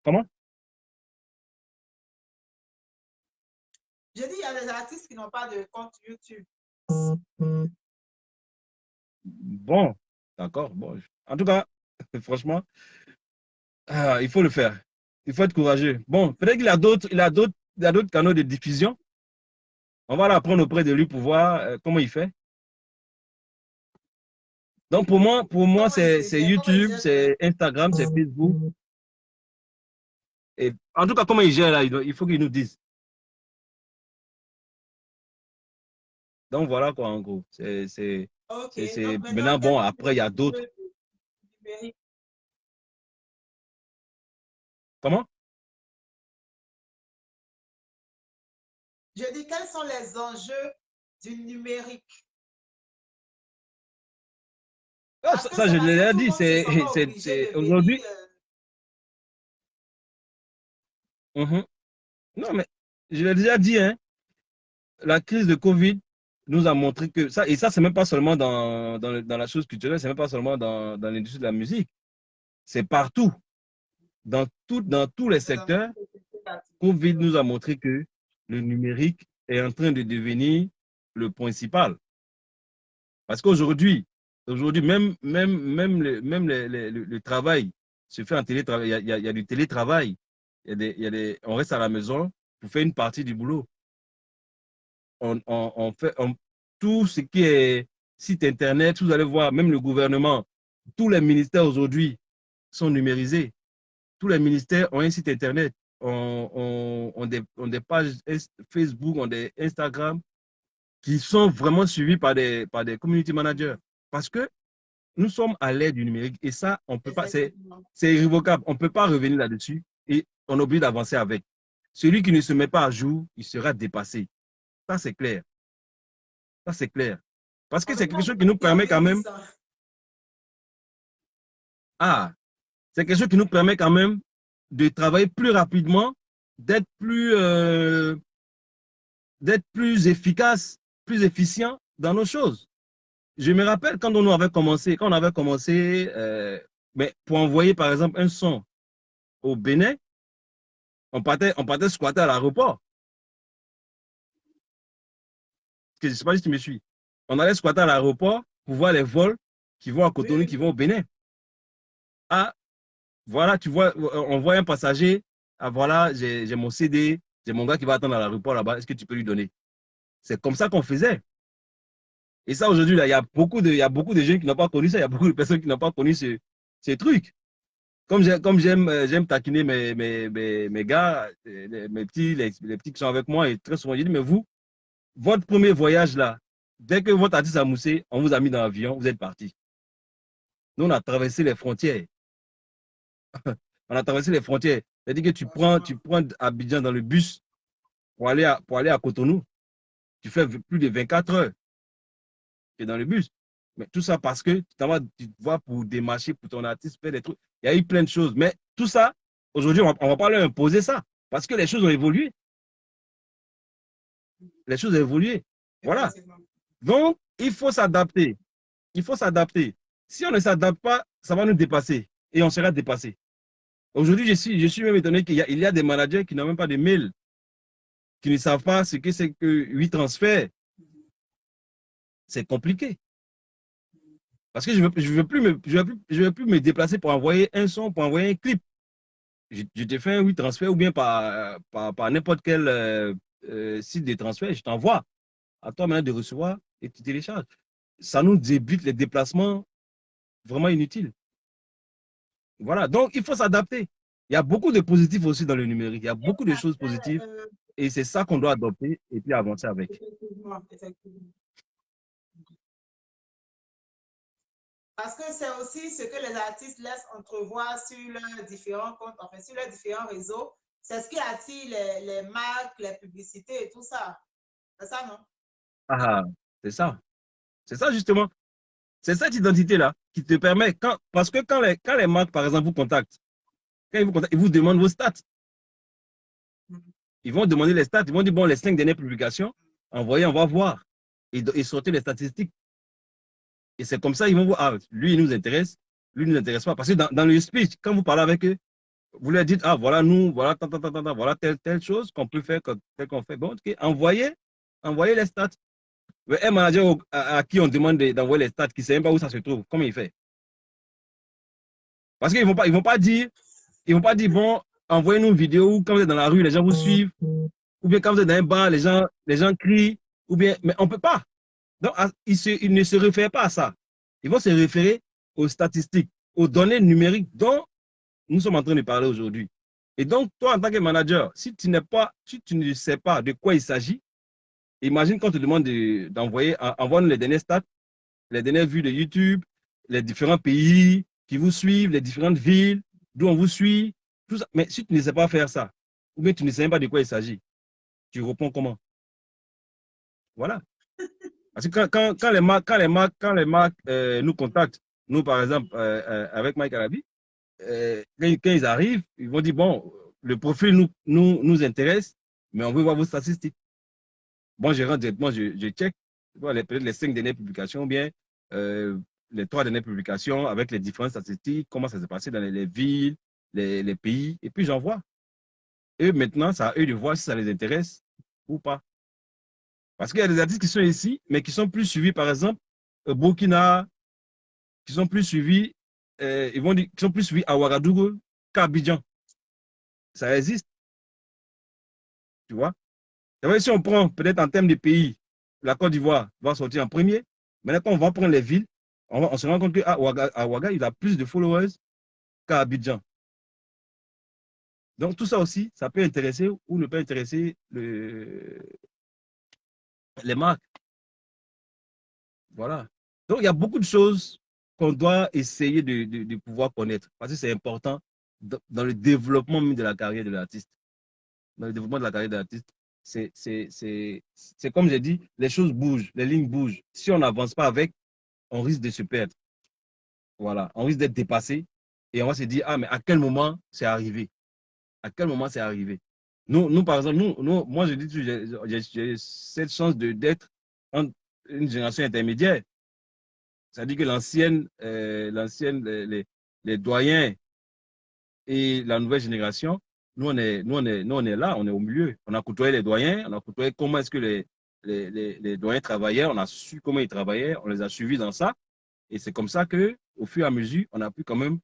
comment? Je dis, il y a des artistes qui n'ont pas de compte YouTube. Bon, d'accord. Bon. En tout cas, franchement, il faut le faire. Il faut être courageux. Bon, peut-être il a d'autres canaux de diffusion. On va l'apprendre auprès de lui pour voir comment il fait. Donc, pour moi, Comment il c'est se comment il YouTube, gère c'est Instagram, c'est Facebook. Et en tout cas, comment il gère là, il faut qu'il nous dise. Donc, voilà quoi, en gros. Ok. C'est Donc maintenant, maintenant, quels bon, sont après, il y les a d'autres. enjeux numériques? Comment? Je dis, quels sont les enjeux du numérique? Ah, Parce que ça, c'est je parce l'ai que déjà tout le dit, monde se sent obligé de venir. aujourd'hui. Mhm. Non, mais je l'ai déjà dit, hein, la crise de Covid nous a montré que ça, et ça, c'est même pas seulement dans la chose culturelle, c'est même pas seulement dans l'industrie de la musique, c'est partout, dans tous les secteurs. Covid nous a montré que le numérique est en train de devenir le principal. Parce qu'aujourd'hui, le travail se fait en télétravail. Il y a du télétravail. On reste à la maison pour faire une partie du boulot. Tout ce qui est site internet, vous allez voir, même le gouvernement, tous les ministères aujourd'hui sont numérisés. Tous les ministères ont un site internet, ont des pages Facebook, ont des Instagram qui sont vraiment suivis par des community managers. Parce que nous sommes à l'ère du numérique et ça, on peut pas, c'est Effectivement. irrévocable. On ne peut pas revenir là-dessus et on est obligé d'avancer avec. Celui qui ne se met pas à jour, il sera dépassé. Ça, c'est clair. Ça, c'est clair. Parce que En c'est tout quelque cas, chose qui nous en permet quand même, vieillissant. ah, c'est quelque chose qui nous permet quand même de travailler plus rapidement, d'être plus efficace, plus efficient dans nos choses. Je me rappelle quand on avait commencé, mais pour envoyer par exemple un son au Bénin, on partait squatter à l'aéroport. Je ne sais pas si tu me suis. On allait squatter à l'aéroport pour voir les vols qui vont à Cotonou, Oui, qui vont au Bénin. Ah, voilà, tu vois, on voit un passager. Ah, voilà, j'ai mon CD, j'ai mon gars qui va attendre à l'aéroport là-bas. Est-ce que tu peux lui donner? C'est comme ça qu'on faisait. Et ça, aujourd'hui, là, il y a beaucoup de jeunes qui n'ont pas connu ça. Il y a beaucoup de personnes qui n'ont pas connu ces trucs. J'aime taquiner mes gars, mes petits, les petits qui sont avec moi, et très souvent, je dis, mais vous, votre premier voyage là, dès que votre artiste a moussé, on vous a mis dans l'avion, vous êtes parti. Nous, on a traversé les frontières. On a traversé les frontières. C'est-à-dire que tu prends Abidjan dans le bus pour aller à Cotonou. Tu fais plus de 24 heures tu es dans le bus. Mais tout ça parce que tu vas pour démarcher pour ton artiste, faire des trucs. Il y a eu plein de choses. Mais tout ça, aujourd'hui, on ne va pas leur imposer ça. Parce que les choses ont évolué. Les choses ont évolué. Voilà. effectivement. Donc, il faut s'adapter. Il faut s'adapter. Si on ne s'adapte pas, ça va nous dépasser. Et on sera dépassé. Aujourd'hui, je suis même étonné qu'il y a des managers qui n'ont même pas de mail, qui ne savent pas ce que c'est que 8 transferts. C'est compliqué. Parce que je veux plus me déplacer pour envoyer un son, pour envoyer un clip. Je te fais un 8 transfert ou bien par n'importe quel site de transfert, je t'envoie. À toi maintenant de recevoir et tu télécharges. Ça nous débute les déplacements vraiment inutiles. Voilà, donc il faut s'adapter. Il y a beaucoup de positifs aussi dans le numérique. Il y a beaucoup de choses positives Euh, et c'est ça qu'on doit adopter et puis avancer avec. effectivement, effectivement. Parce que c'est aussi ce que les artistes laissent entrevoir sur leurs différents comptes, enfin sur leurs différents réseaux. C'est ce qui attire les marques, les publicités et tout ça. C'est ça, non? Ah, c'est ça. C'est ça justement. C'est cette identité-là qui te permet, parce que quand les marques, par exemple, vous contactent, ils vous demandent vos stats. Ils vont demander les stats. Ils vont dire, bon, les 5 dernières publications, envoyez, on va voir. Et sortir les statistiques. Et c'est comme ça, ils vont voir, ah, lui, il nous intéresse, lui, il ne nous intéresse pas. Parce que dans le speech, quand vous parlez avec eux, vous leur dites, ah, voilà, nous, voilà, voilà, telle chose qu'on peut faire, telle qu'on fait. Bon, ok, envoyez les stats. Mais un manager à qui on demande d'envoyer les stats, qui ne sait même pas où ça se trouve, comment il fait? Parce qu'ils ne vont pas dire, bon, envoyez-nous une vidéo où quand vous êtes dans la rue, les gens vous suivent, ou bien quand vous êtes dans un bar, les gens crient, ou bien, mais on ne peut pas. Donc, ils ne se réfèrent pas à ça. Ils vont se référer aux statistiques, aux données numériques dont nous sommes en train de parler aujourd'hui. Et donc, toi, en tant que manager, si tu ne sais pas de quoi il s'agit, imagine qu'on te demande d'envoyer, envoie-nous les derniers stats, les dernières vues de YouTube, les différents pays qui vous suivent, les différentes villes, d'où on vous suit, tout ça. Mais si tu ne sais pas faire ça, ou bien tu ne sais même pas de quoi il s'agit, tu réponds comment? Voilà. Parce que quand les marques nous contactent, nous par exemple, avec Mike Arabi, quand ils arrivent, ils vont dire, bon, le profil nous intéresse, mais on veut voir vos statistiques. Bon, je rentre directement, je check peut-être les 5 dernières publications, ou bien euh, les 3 dernières publications avec les différentes statistiques, comment ça s'est passé dans les villes, les pays, et puis j'envoie. Et maintenant, c'est à eux de voir si ça les intéresse ou pas. Parce qu'il y a des artistes qui sont ici, mais qui sont plus suivis, par exemple, au Burkina, qui sont plus suivis, ils vont dire, qui sont plus suivis à Ouagadougou qu'à Abidjan. Ça existe, tu vois. C'est vrai, si on prend peut-être en termes de pays, la Côte d'Ivoire va sortir en premier. Maintenant, quand on va prendre les villes, on se rend compte qu'à Ouaga, il a plus de followers qu'à Abidjan. Donc, tout ça aussi, ça peut intéresser ou ne pas intéresser les marques. Voilà. Donc, il y a beaucoup de choses qu'on doit essayer de pouvoir connaître. Parce que c'est important dans le développement même de la carrière de l'artiste. Dans le développement de la carrière de l'artiste, c'est comme j'ai dit, les choses bougent, les lignes bougent. Si on n'avance pas avec, on risque de se perdre. Voilà, on risque d'être dépassé et on va se dire, ah, mais à quel moment c'est arrivé? À quel moment c'est arrivé? Nous, par exemple, moi, je dis, j'ai cette chance d'être une génération intermédiaire. C'est-à-dire que les doyens et la nouvelle génération, nous, on est là, on est au milieu. On a côtoyé les doyens, on a côtoyé comment est-ce que les doyens travaillaient, on a su comment ils travaillaient, on les a suivis dans ça. Et c'est comme ça que, au fur et à mesure, on a pu quand même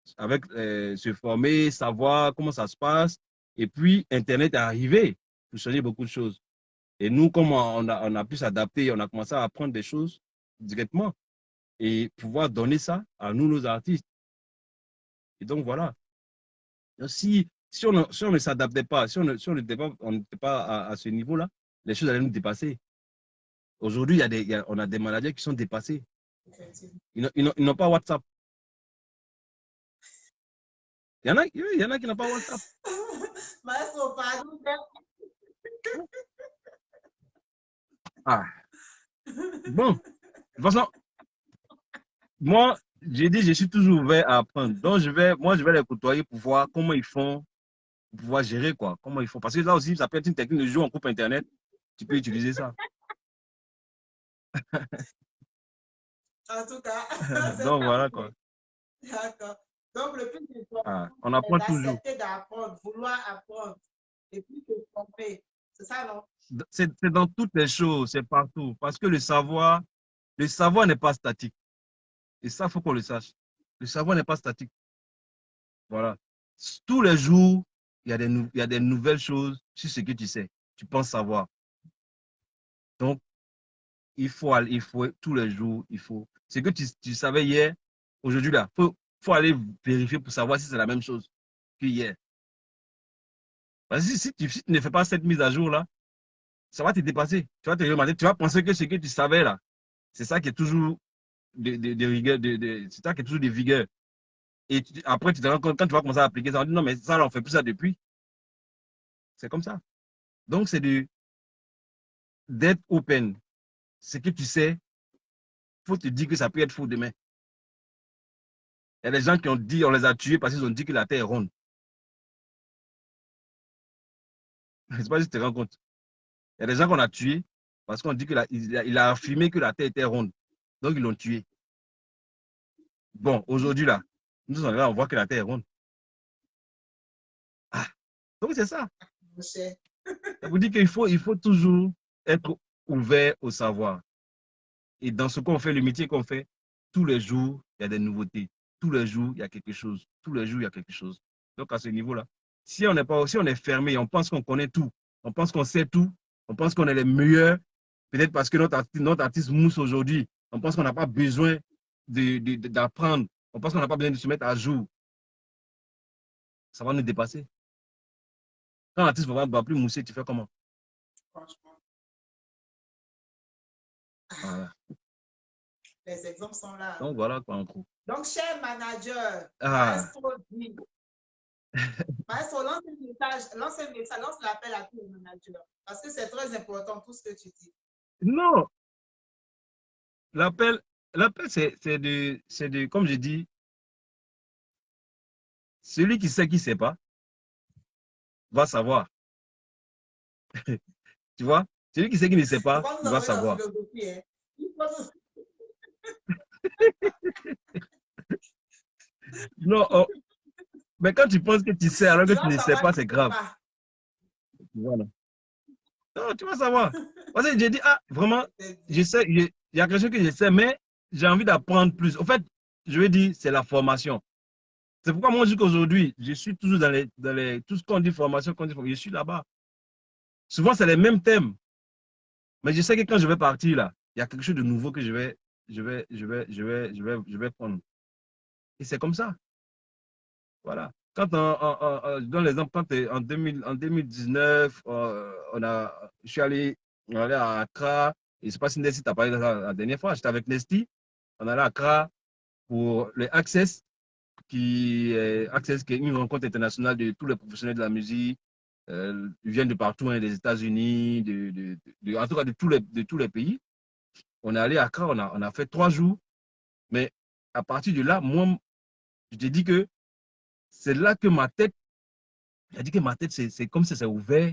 se former, savoir comment ça se passe. Et puis, Internet est arrivé pour changer beaucoup de choses. Et nous, comme on a pu s'adapter, on a commencé à apprendre des choses directement et pouvoir donner ça à nous, nos artistes. Et donc, voilà. Donc, si on ne s'adaptait pas, si on n'était pas à ce niveau-là, les choses allaient nous dépasser. Aujourd'hui, on a des maladies qui sont dépassées. Ils n'ont pas WhatsApp. Il y en a qui n'ont pas WhatsApp. Maestro, pardon. Ah. Bon, de toute façon, moi, j'ai dit, je suis toujours ouvert à apprendre. Donc, je vais les côtoyer pour voir comment ils font, pour pouvoir gérer, quoi. Comment ils font. Parce que là aussi, ça peut être une technique de jeu en coupe Internet. Tu peux utiliser ça. En tout cas, Donc, voilà, quoi. d'accord. Donc, le plus important, On c'est apprend toujours. d'accepter d'apprendre, vouloir apprendre et puis se tromper. C'est ça, non? C'est dans toutes les choses, c'est partout. Parce que le savoir n'est pas statique. Et ça, il faut qu'on le sache. Le savoir n'est pas statique. Voilà. Tous les jours, il y a des nouvelles choses sur ce que tu sais. Tu penses savoir. Donc, il faut tous les jours, il faut. Ce que tu savais hier, aujourd'hui, là, faut aller vérifier pour savoir si c'est la même chose que hier. Parce que si tu ne fais pas cette mise à jour-là, ça va te dépasser. Tu vas te demander, tu vas penser que ce que tu savais là, c'est ça qui est toujours de rigueur, c'est ça qui est toujours de vigueur. Et après, tu te rends compte, quand tu vas commencer à appliquer ça, on dit non, mais ça, là, on fait plus ça depuis. C'est comme ça. Donc, c'est d'être open. Ce que tu sais, il faut te dire que ça peut être faux demain. Il y a des gens qui ont dit, on les a tués parce qu'ils ont dit que la Terre est ronde. Je ne sais pas si tu te rends compte. Il y a des gens qu'on a tués parce qu'on dit qu'il a affirmé que la Terre était ronde. Donc, ils l'ont tué. Bon, aujourd'hui, là, nous sommes là, on voit que la Terre est ronde. Ah, donc, c'est ça. Ça vous dit qu'il faut, il faut toujours être ouvert au savoir. Et dans ce qu'on fait, le métier qu'on fait, tous les jours, il y a des nouveautés. Tous les jours, il y a quelque chose. Tous les jours, il y a quelque chose. Donc, à ce niveau-là, si on est fermé, on pense qu'on connaît tout, on pense qu'on sait tout, on pense qu'on est les meilleurs, peut-être parce que notre artiste mousse aujourd'hui, on pense qu'on n'a pas besoin d'apprendre, on pense qu'on n'a pas besoin de se mettre à jour. Ça va nous dépasser. Quand l'artiste ne va plus mousser, tu fais comment? Franchement. Voilà. Les exemples sont là. Donc, voilà quoi en gros. Donc, cher manager, Maestro, lance un message, lance l'appel à tous les managers. Parce que c'est très important tout ce que tu dis. Non, l'appel, comme je dis, celui qui sait pas, va savoir. Tu vois? Celui qui sait qui ne sait pas, il va savoir. Hein. Non, mais quand tu penses que tu sais alors que tu ne sais pas, c'est grave. Voilà. Non, tu vas savoir. Parce que j'ai dit, ah, vraiment, je sais, il y a quelque chose que je sais, mais j'ai envie d'apprendre plus. En fait, je vais dire, c'est la formation. C'est pourquoi moi, jusqu'à aujourd'hui, je suis toujours tout ce qu'on dit formation, je suis là-bas. Souvent, c'est les mêmes thèmes. Mais je sais que quand je vais partir là, il y a quelque chose de nouveau que je vais prendre. Et c'est comme ça. Voilà. Quand je donne l'exemple, quand en 2019, je suis allé à Accra. Je ne sais pas si Nesty t'a parlé de ça la dernière fois. J'étais avec Nesty. On allait à Accra. pour le Access, Access, qui est une rencontre internationale de tous les professionnels de la musique. Ils viennent de partout, hein, des États-Unis, en tout cas de tous les pays. On est allé à Accra, on a fait 3 jours. Mais à partir de là, moi, je te dis que c'est là que ma tête, c'est comme si ça s'est ouvert.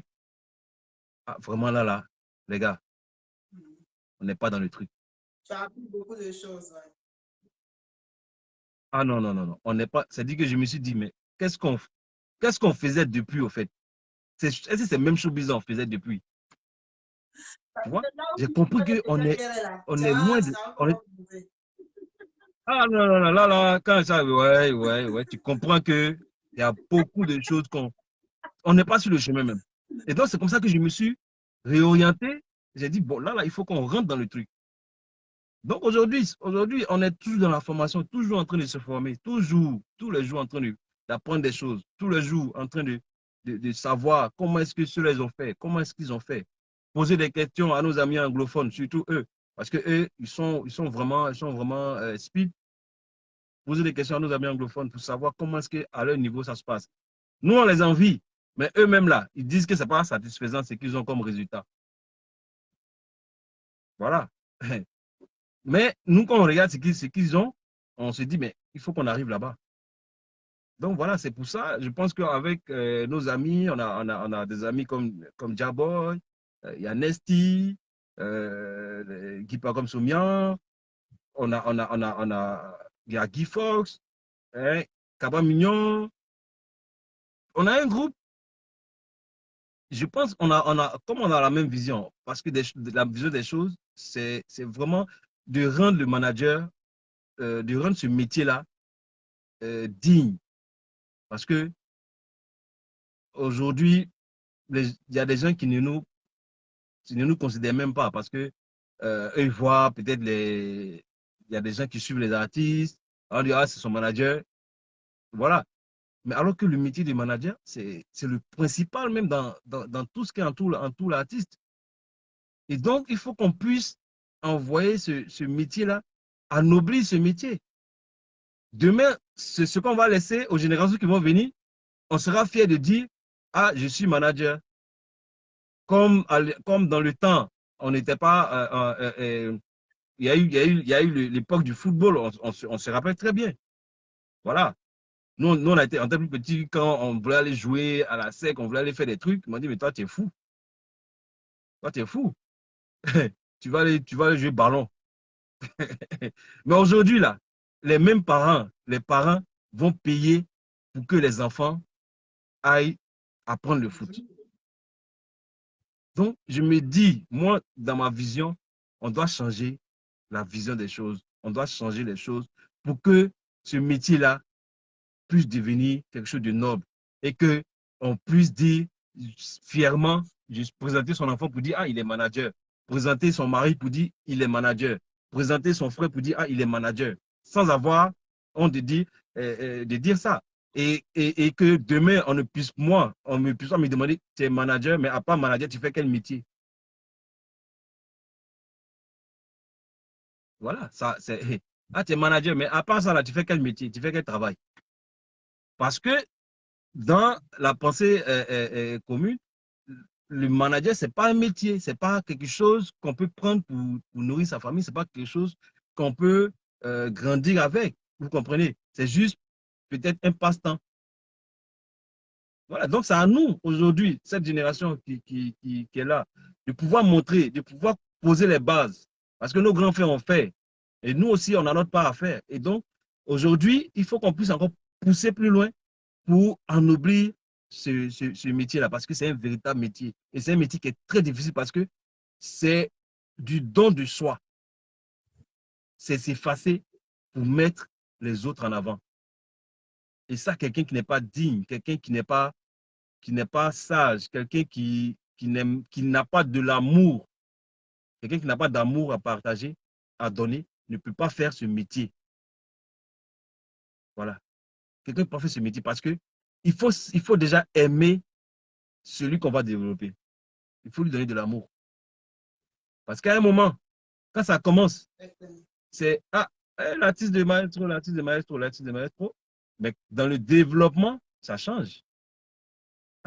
Ah, vraiment là, les gars, on n'est pas dans le truc. Tu as appris beaucoup de choses. Ouais. Ah non, non, non, non, on n'est pas. C'est-à-dire que je me suis dit, mais qu'est-ce qu'on faisait depuis, au fait? Est-ce que c'est même chose bizarre on faisait depuis? Tu vois? Là où J'ai tu compris peux te qu'on est, faire là, on est loin de. tu as encore trouvé. Ah non, non, non, là, quand ça, ouais, tu comprends que il y a beaucoup de choses on n'est pas sur le chemin même. Et donc, c'est comme ça que je me suis réorienté. J'ai dit, bon, là, il faut qu'on rentre dans le truc. Donc, aujourd'hui, on est toujours dans la formation, toujours en train de se former, toujours, tous les jours en train d'apprendre des choses, tous les jours en train de savoir comment est-ce que ceux-là ont fait, comment est-ce qu'ils ont fait. Poser des questions à nos amis anglophones, surtout eux, parce que eux, ils sont vraiment speed. Poser des questions à nos amis anglophones pour savoir comment est-ce qu'à leur niveau ça se passe. Nous, on les envie, mais eux-mêmes là, ils disent que ce n'est pas satisfaisant ce qu'ils ont comme résultat. Voilà. Mais nous, quand on regarde ce qu'ils ont, on se dit, mais il faut qu'on arrive là-bas. Donc voilà, c'est pour ça, je pense qu'avec nos amis, on a des amis comme Jaboy, il y a Nesty, Guy comme Soumian, il y a Guy Fox, hein, Kaba Mignon. On a un groupe, je pense, comme on a la même vision, parce que la vision des choses, c'est vraiment de rendre le manager, de rendre ce métier-là digne. Parce que aujourd'hui, il y a des gens qui ne nous considèrent même pas parce que eux, ils voient peut-être il y a des gens qui suivent les artistes, on dit, ah, c'est son manager. Voilà. Mais alors que le métier de manager, c'est le principal même dans tout ce qui entoure l'artiste. Et donc, il faut qu'on puisse envoyer ce métier-là, anoblir ce métier. Demain, ce qu'on va laisser aux générations qui vont venir, on sera fier de dire, ah, je suis manager. Comme dans le temps, on n'était pas. Il y a eu l'époque du football, on se rappelle très bien. Voilà. Nous, on a été, en tant que petit, quand on voulait aller jouer à la sec, on voulait aller faire des trucs, on m'a dit, mais toi, tu es fou. Toi, tu es fou. Tu vas aller jouer ballon. Mais aujourd'hui, là, les parents vont payer pour que les enfants aillent apprendre le foot. Donc, je me dis, moi, dans ma vision, on doit changer la vision des choses. On doit changer les choses pour que ce métier-là puisse devenir quelque chose de noble et qu'on puisse dire fièrement, présenter son enfant pour dire, ah, il est manager. Présenter son mari pour dire, il est manager. Présenter son frère pour dire, ah, il est manager. Sans avoir honte de dire ça. Et que demain, on ne puisse pas me demander, tu es manager, mais à part manager, tu fais quel métier? Voilà, ça, c'est, ah, tu es manager, mais à part ça, là, tu fais quel métier? Tu fais quel travail? Parce que dans la pensée commune, le manager, ce n'est pas un métier, ce n'est pas quelque chose qu'on peut prendre pour nourrir sa famille, ce n'est pas quelque chose qu'on peut grandir avec. Vous comprenez? C'est juste peut-être un passe-temps. Voilà, donc c'est à nous, aujourd'hui, cette génération qui est là, de pouvoir montrer, de pouvoir poser les bases. Parce que nos grands frères ont fait. Et nous aussi, on a notre part à faire. Et donc, aujourd'hui, il faut qu'on puisse encore pousser plus loin pour ennoblir ce métier-là, parce que c'est un véritable métier. Et c'est un métier qui est très difficile parce que c'est du don de soi. C'est s'effacer pour mettre les autres en avant. Et ça, quelqu'un qui n'est pas digne, quelqu'un qui n'est pas sage, quelqu'un qui n'a pas de l'amour, quelqu'un qui n'a pas d'amour à partager, à donner, ne peut pas faire ce métier. Voilà. Quelqu'un ne peut pas faire ce métier parce que il faut déjà aimer celui qu'on va développer. Il faut lui donner de l'amour. Parce qu'à un moment, quand ça commence, c'est, ah, L'artiste de maestro, l'artiste de maestro, l'artiste de maestro. Mais dans le développement, ça change.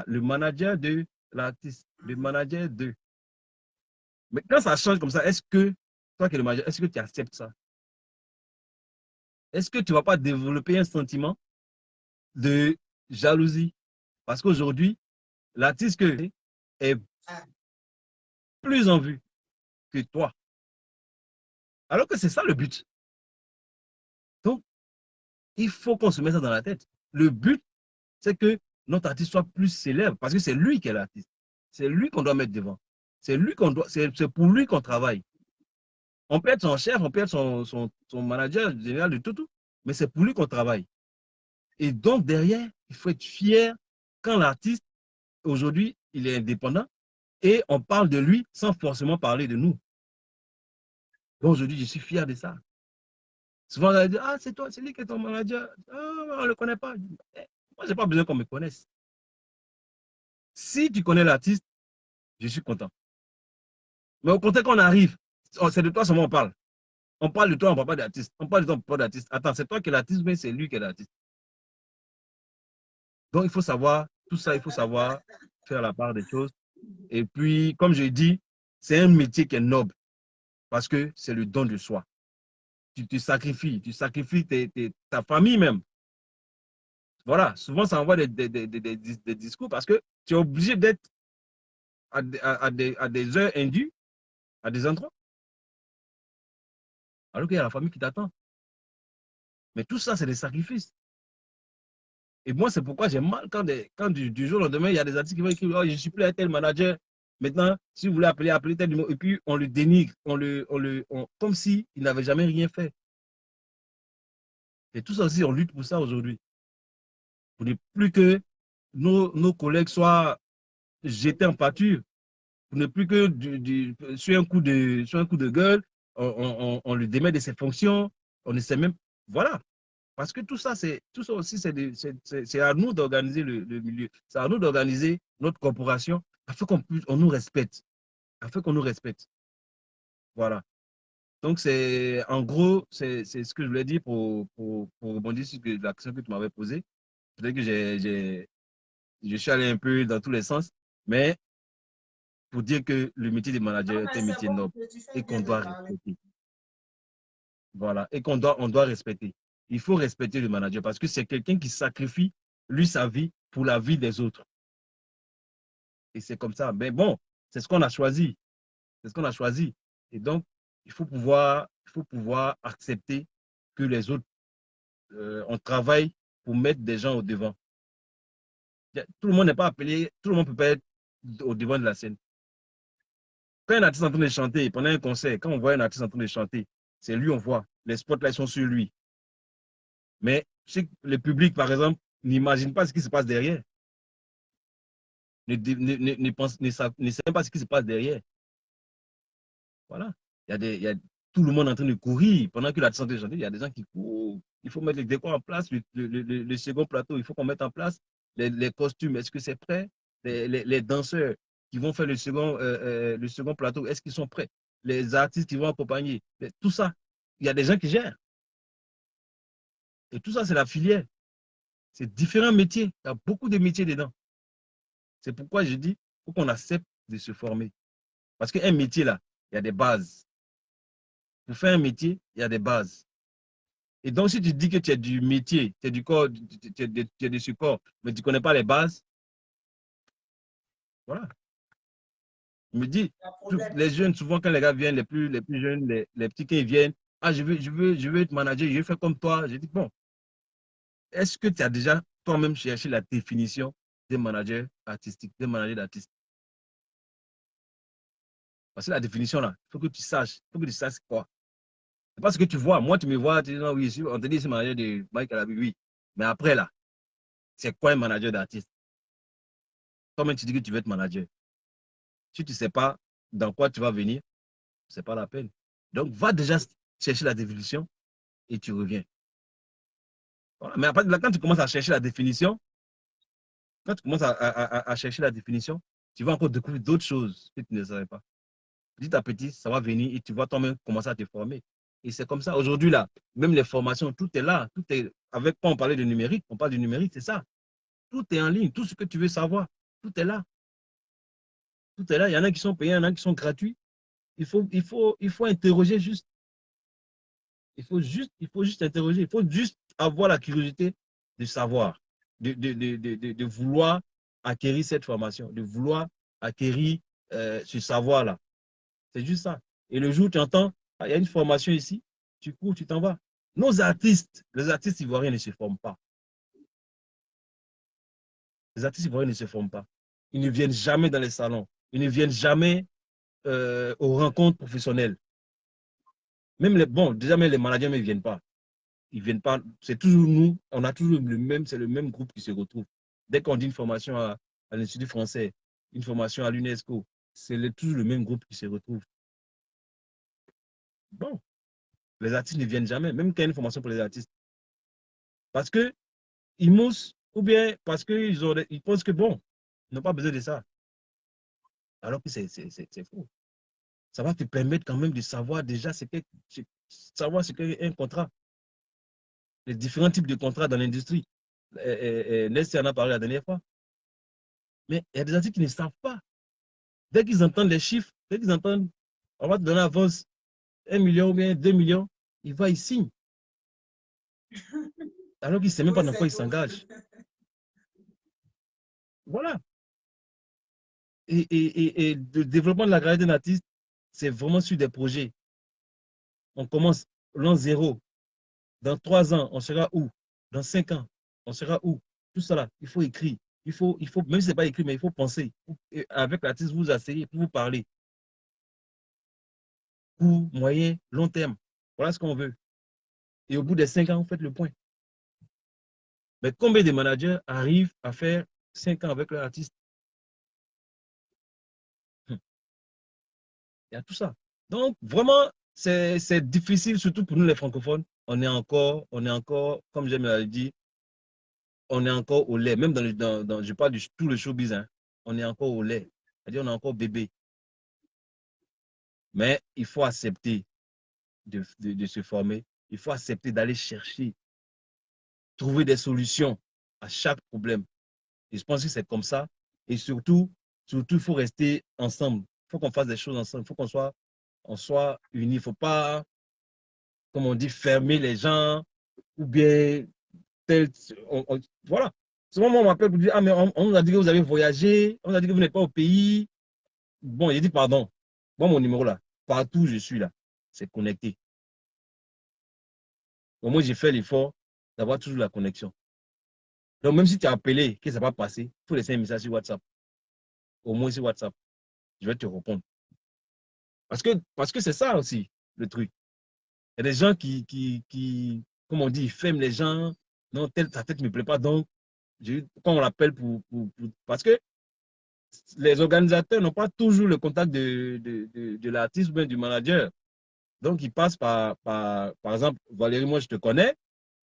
Le manager de l'artiste, le manager de. Mais quand ça change comme ça, est-ce que, toi qui es le manager, est-ce que tu acceptes ça? Est-ce que tu ne vas pas développer un sentiment de jalousie? Parce qu'aujourd'hui, l'artiste que est plus en vue que toi. Alors que c'est ça le but. Donc, il faut qu'on se mette ça dans la tête. Le but, c'est que notre artiste soit plus célèbre parce que c'est lui qui est l'artiste. C'est lui qu'on doit mettre devant. C'est lui qu'on doit, c'est pour lui qu'on travaille. On peut être son chef, on peut être son manager général de tout, mais c'est pour lui qu'on travaille. Et donc, derrière, il faut être fier quand l'artiste, aujourd'hui, il est indépendant et on parle de lui sans forcément parler de nous. Donc, aujourd'hui, je suis fier de ça. Souvent, on va dire, ah, c'est toi, c'est lui qui est ton manager. Ah, on ne le connaît pas. Moi, je n'ai pas besoin qu'on me connaisse. Si tu connais l'artiste, je suis content. Mais au contraire, quand on arrive, c'est de toi seulement on parle. On parle de toi, on ne parle pas d'artiste. On parle de toi, on ne parle pas d'artiste. Attends, c'est toi qui es l'artiste, mais c'est lui qui est l'artiste. Donc, il faut savoir, tout ça, il faut savoir faire la part des choses. Et puis, comme je dis, c'est un métier qui est noble parce que c'est le don de soi. Tu sacrifies ta famille même. Voilà, souvent ça envoie des discours parce que tu es obligé d'être à des heures indues, à des endroits, alors qu'il y a la famille qui t'attend. Mais tout ça, c'est des sacrifices. Et moi, c'est pourquoi j'ai mal quand du jour au lendemain, il y a des artistes qui vont écrire, oh, je ne suis plus un tel manager. Maintenant, si vous voulez appeler, appelez tel numéro. Et puis, on le dénigre, comme s'il n'avait jamais rien fait. Et tout ça aussi, on lutte pour ça aujourd'hui. Pour ne plus que nos collègues soient jetés en pâture. Pour ne plus que sur un coup de gueule, on le démet de ses fonctions. On ne sait même. Voilà. Parce que tout ça aussi, c'est à nous d'organiser le milieu. C'est à nous d'organiser notre corporation afin on nous respecte. Afin qu'on nous respecte. Voilà. Donc, en gros, c'est ce que je voulais dire pour rebondir sur la question que tu m'avais posée. Peut-être que je suis allé un peu dans tous les sens, mais pour dire que le métier de Non, manager est mais un c'est métier bon, noble tu fais et qu'on bien de doit parler. respecter. Voilà. Et on doit respecter. Il faut respecter le manager parce que c'est quelqu'un qui sacrifie, lui, sa vie pour la vie des autres. Et c'est comme ça. Mais bon, c'est ce qu'on a choisi. C'est ce qu'on a choisi. Et donc, il faut pouvoir accepter que les autres, on travaille pour mettre des gens au devant. Tout le monde n'est pas appelé, tout le monde ne peut pas être au devant de la scène. Quand un artiste est en train de chanter, pendant un concert, quand on voit un artiste en train de chanter, c'est lui, on voit. Les spotlights sont sur lui. Mais le public, par exemple, n'imagine pas ce qui se passe derrière. Ne sait pas ce qui se passe derrière. Voilà. Il y a tout le monde en train de courir. Pendant que l'artiste est en train de chanter, il y a des gens qui courent. Il faut mettre les décors en place, le second plateau, il faut qu'on mette en place les costumes. Est-ce que c'est prêt? Les danseurs qui vont faire le second plateau, est-ce qu'ils sont prêts? Les artistes qui vont accompagner. Tout ça, il y a des gens qui gèrent. Et tout ça, c'est la filière. C'est différents métiers. Il y a beaucoup de métiers dedans. C'est pourquoi je dis, il faut qu'on accepte de se former. Parce qu'un métier, là, il y a des bases. Pour faire un métier, il y a des bases. Et donc, si tu dis que tu es du métier, tu es du corps, tu es du support, mais tu ne connais pas les bases, voilà. Je me dis, les jeunes, souvent quand les gars viennent, les plus jeunes, les petits qui viennent, ah, je veux être manager, je veux faire comme toi. Je dis, bon, est-ce que tu as déjà toi-même cherché la définition des managers artistiques, des managers d'artistes? Parce que la définition, là, il faut que tu saches quoi. C'est pas ce que tu vois. Moi, tu me vois, tu dis, non, oui, on te dit, c'est manager de Mike Alabi, oui. Mais après, là, c'est quoi un manager d'artiste? Toi-même, tu dis que tu veux être manager. Si tu ne sais pas dans quoi tu vas venir, ce n'est pas la peine. Donc, va déjà chercher la définition et tu reviens. Voilà. Mais après, là, quand tu commences à chercher la définition, quand tu commences à chercher la définition, tu vas encore découvrir d'autres choses que tu ne savais pas. Petit à petit, ça va venir et tu vas toi-même commencer à te former. Et c'est comme ça. Aujourd'hui, là, même les formations, tout est là. Tout est, avec quoi on parlait de numérique, on parle du numérique, c'est ça. Tout est en ligne. Tout ce que tu veux savoir, tout est là. Tout est là. Il y en a qui sont payés, il y en a qui sont gratuits. Il faut interroger juste. Il faut juste interroger. Il faut juste avoir la curiosité de savoir, de vouloir acquérir cette formation, de vouloir acquérir ce savoir-là. C'est juste ça. Et le jour où tu entends, ah, il y a une formation ici, tu cours, tu t'en vas. Nos artistes, les artistes ivoiriens ne se forment pas. Les artistes ivoiriens ne se forment pas. Ils ne viennent jamais dans les salons. Ils ne viennent jamais aux rencontres professionnelles. Même les, bon, déjà, même les managers ne viennent pas. Ils viennent pas. C'est toujours nous, on a toujours le même, c'est le même groupe qui se retrouve. Dès qu'on dit une formation à l'Institut français, une formation à l'UNESCO, c'est toujours le même groupe qui se retrouve. Bon, les artistes ne viennent jamais, même quand il y a une formation pour les artistes. Parce que ils moussent, ou bien parce qu'ils pensent que bon, ils n'ont pas besoin de ça. Alors que c'est faux. Ça va te permettre quand même de savoir déjà savoir ce qu'est un contrat. Les différents types de contrats dans l'industrie. Nessie en a parlé la dernière fois. Mais il y a des artistes qui ne savent pas. Dès qu'ils entendent les chiffres, dès qu'ils entendent, on va te donner avance 1 million ou bien 2 millions, ils vont, ils signent. Alors qu'ils ne savent même pas dans quoi ils s'engagent. Voilà. Et le développement de la carrière d'un artiste, c'est vraiment sur des projets. On commence l'an zéro. Dans 3 ans, on sera où? Dans 5 ans, on sera où? Tout ça là, il faut écrire. Même si ce n'est pas écrit, mais il faut penser. Et avec l'artiste, vous asseyez pour vous parler. Court, moyen, long terme. Voilà ce qu'on veut. Et au bout des 5 ans, vous faites le point. Mais combien de managers arrivent à faire 5 ans avec leur artiste? Il y a tout ça. Donc, vraiment, c'est difficile, surtout pour nous les francophones. On est encore, comme j'aime le dire, on est encore au lait. Même je parle de tout le showbiz, hein, on est encore au lait. C'est-à-dire, on est encore bébé. Mais il faut accepter de se former. Il faut accepter d'aller chercher, trouver des solutions à chaque problème. Et je pense que c'est comme ça. Et surtout, il faut rester ensemble. Il faut qu'on fasse des choses ensemble. Il faut qu'on soit unis. Il ne faut pas, comme on dit, fermer les gens ou bien tel. Voilà. Souvent, on m'appelle pour dire, ah, mais on nous a dit que vous avez voyagé, on nous a dit que vous n'êtes pas au pays. Bon, j'ai dit pardon. Bon, mon numéro là, partout où je suis là, c'est connecté. Au moins, j'ai fait l'effort d'avoir toujours la connexion. Donc, même si tu as appelé, que ça va pas passer, il faut laisser un message sur WhatsApp. Au moins sur WhatsApp, je vais te répondre. Parce que c'est ça aussi, le truc. Il y a des gens comme on dit, ils ferment les gens. Non, ta tête ne me plaît pas. Donc, quand on l'appelle parce que les organisateurs n'ont pas toujours le contact de l'artiste ou bien du manager. Donc, ils passent par exemple, Valérie, moi, je te connais.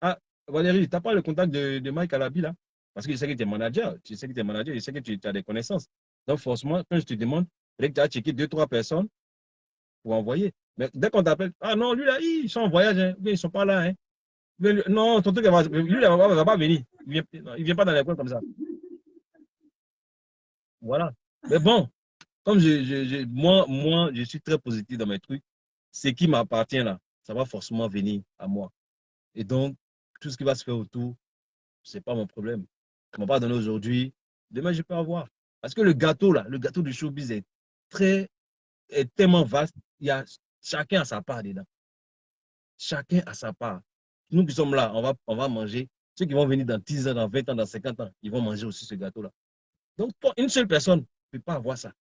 Ah, Valérie, tu n'as pas le contact de Mike Alabi, là? Parce que je sais que tu es manager. Je sais que tu es manager, je sais que tu as des connaissances. Donc, forcément, quand je te demande, peut-être que tu as checké 2, 3 personnes pour envoyer. Mais dès qu'on t'appelle, ah non, lui, là, ils sont en voyage, hein. Ils ne sont pas là. Hein. Non, ton truc, lui, il ne va pas venir. Il ne vient pas dans les coins comme ça. Voilà. Mais bon, comme moi, je suis très positif dans mes trucs. Ce qui m'appartient là, ça va forcément venir à moi. Et donc, tout ce qui va se faire autour, ce n'est pas mon problème. Je ne m'en pas donné aujourd'hui, demain je peux avoir. Parce que le gâteau là, le gâteau du showbiz est tellement vaste, chacun a sa part dedans. Chacun a sa part. Nous qui sommes là, on va manger. Ceux qui vont venir dans 10 ans, dans 20 ans, dans 50 ans, ils vont manger aussi ce gâteau-là. Donc, une seule personne ne peut pas avoir ça.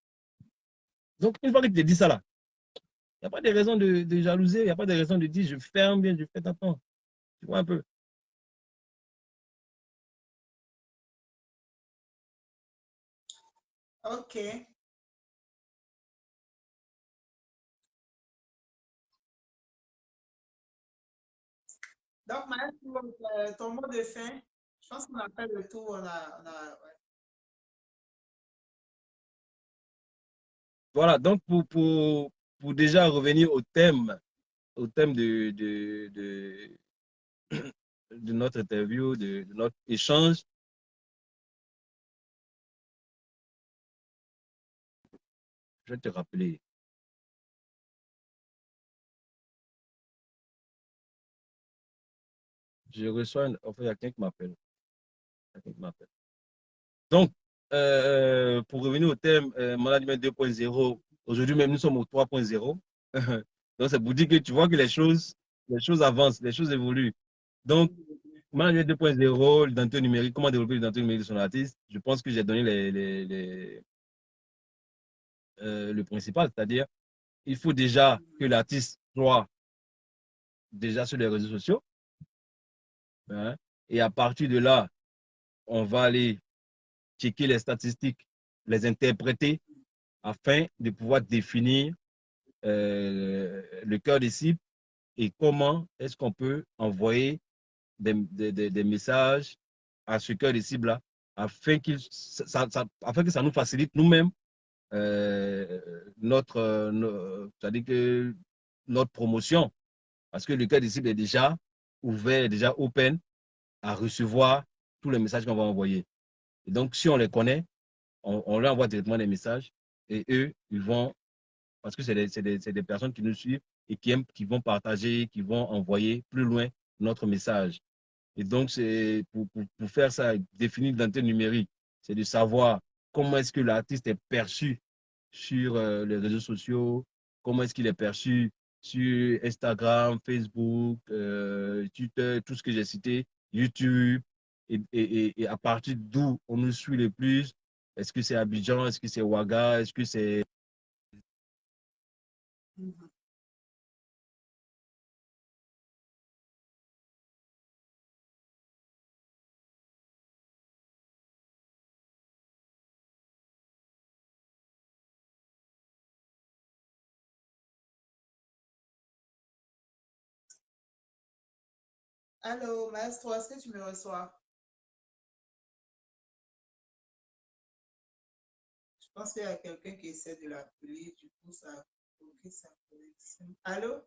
Donc, une fois que tu te dis ça là, il n'y a pas de raison de jalouser, il n'y a pas de raison de dire je ferme bien, je fais t'attendre. Tu vois un peu. Ok. Donc, Maëlle, pour ton mot de fin, je pense qu'on a fait le tour. Ouais. Voilà, donc pour déjà revenir au thème au thème de notre interview, de notre échange. Je vais te rappeler. Je reçois, enfin, il y a quelqu'un qui m'appelle. Donc, pour revenir au thème management 2.0, aujourd'hui même nous sommes au 3.0. Donc, c'est pour dire que tu vois que les choses avancent, les choses évoluent. Donc, management 2.0, l'identité numérique, comment développer l'identité numérique de son artiste, je pense que j'ai donné le principal, c'est-à-dire il faut déjà que l'artiste soit déjà sur les réseaux sociaux. Hein, et à partir de là, on va aller checker les statistiques, les interpréter afin de pouvoir définir le cœur des cibles et comment est-ce qu'on peut envoyer des messages à ce cœur des cibles-là afin, afin que ça nous facilite nous-mêmes c'est-à-dire que notre promotion. Parce que le cœur des cibles est déjà ouvert, déjà open à recevoir tous les messages qu'on va envoyer. Et donc, si on les connaît, on leur envoie directement des messages et eux, ils vont, parce que c'est des personnes qui nous suivent et qui aiment, qui vont partager, qui vont envoyer plus loin notre message. Et donc, c'est pour faire ça, définir l'identité numérique, c'est de savoir comment est-ce que l'artiste est perçu sur les réseaux sociaux, comment est-ce qu'il est perçu sur Instagram, Facebook, Twitter, tout ce que j'ai cité, YouTube, et à partir d'où on nous suit le plus. Est-ce que c'est Abidjan, est-ce que c'est Ouaga, est-ce que c'est... Allô, maestro, est-ce que tu me reçois? Je pense qu'il y a quelqu'un qui essaie de l'appeler, du coup, ça a bloqué sa connexion. Allô?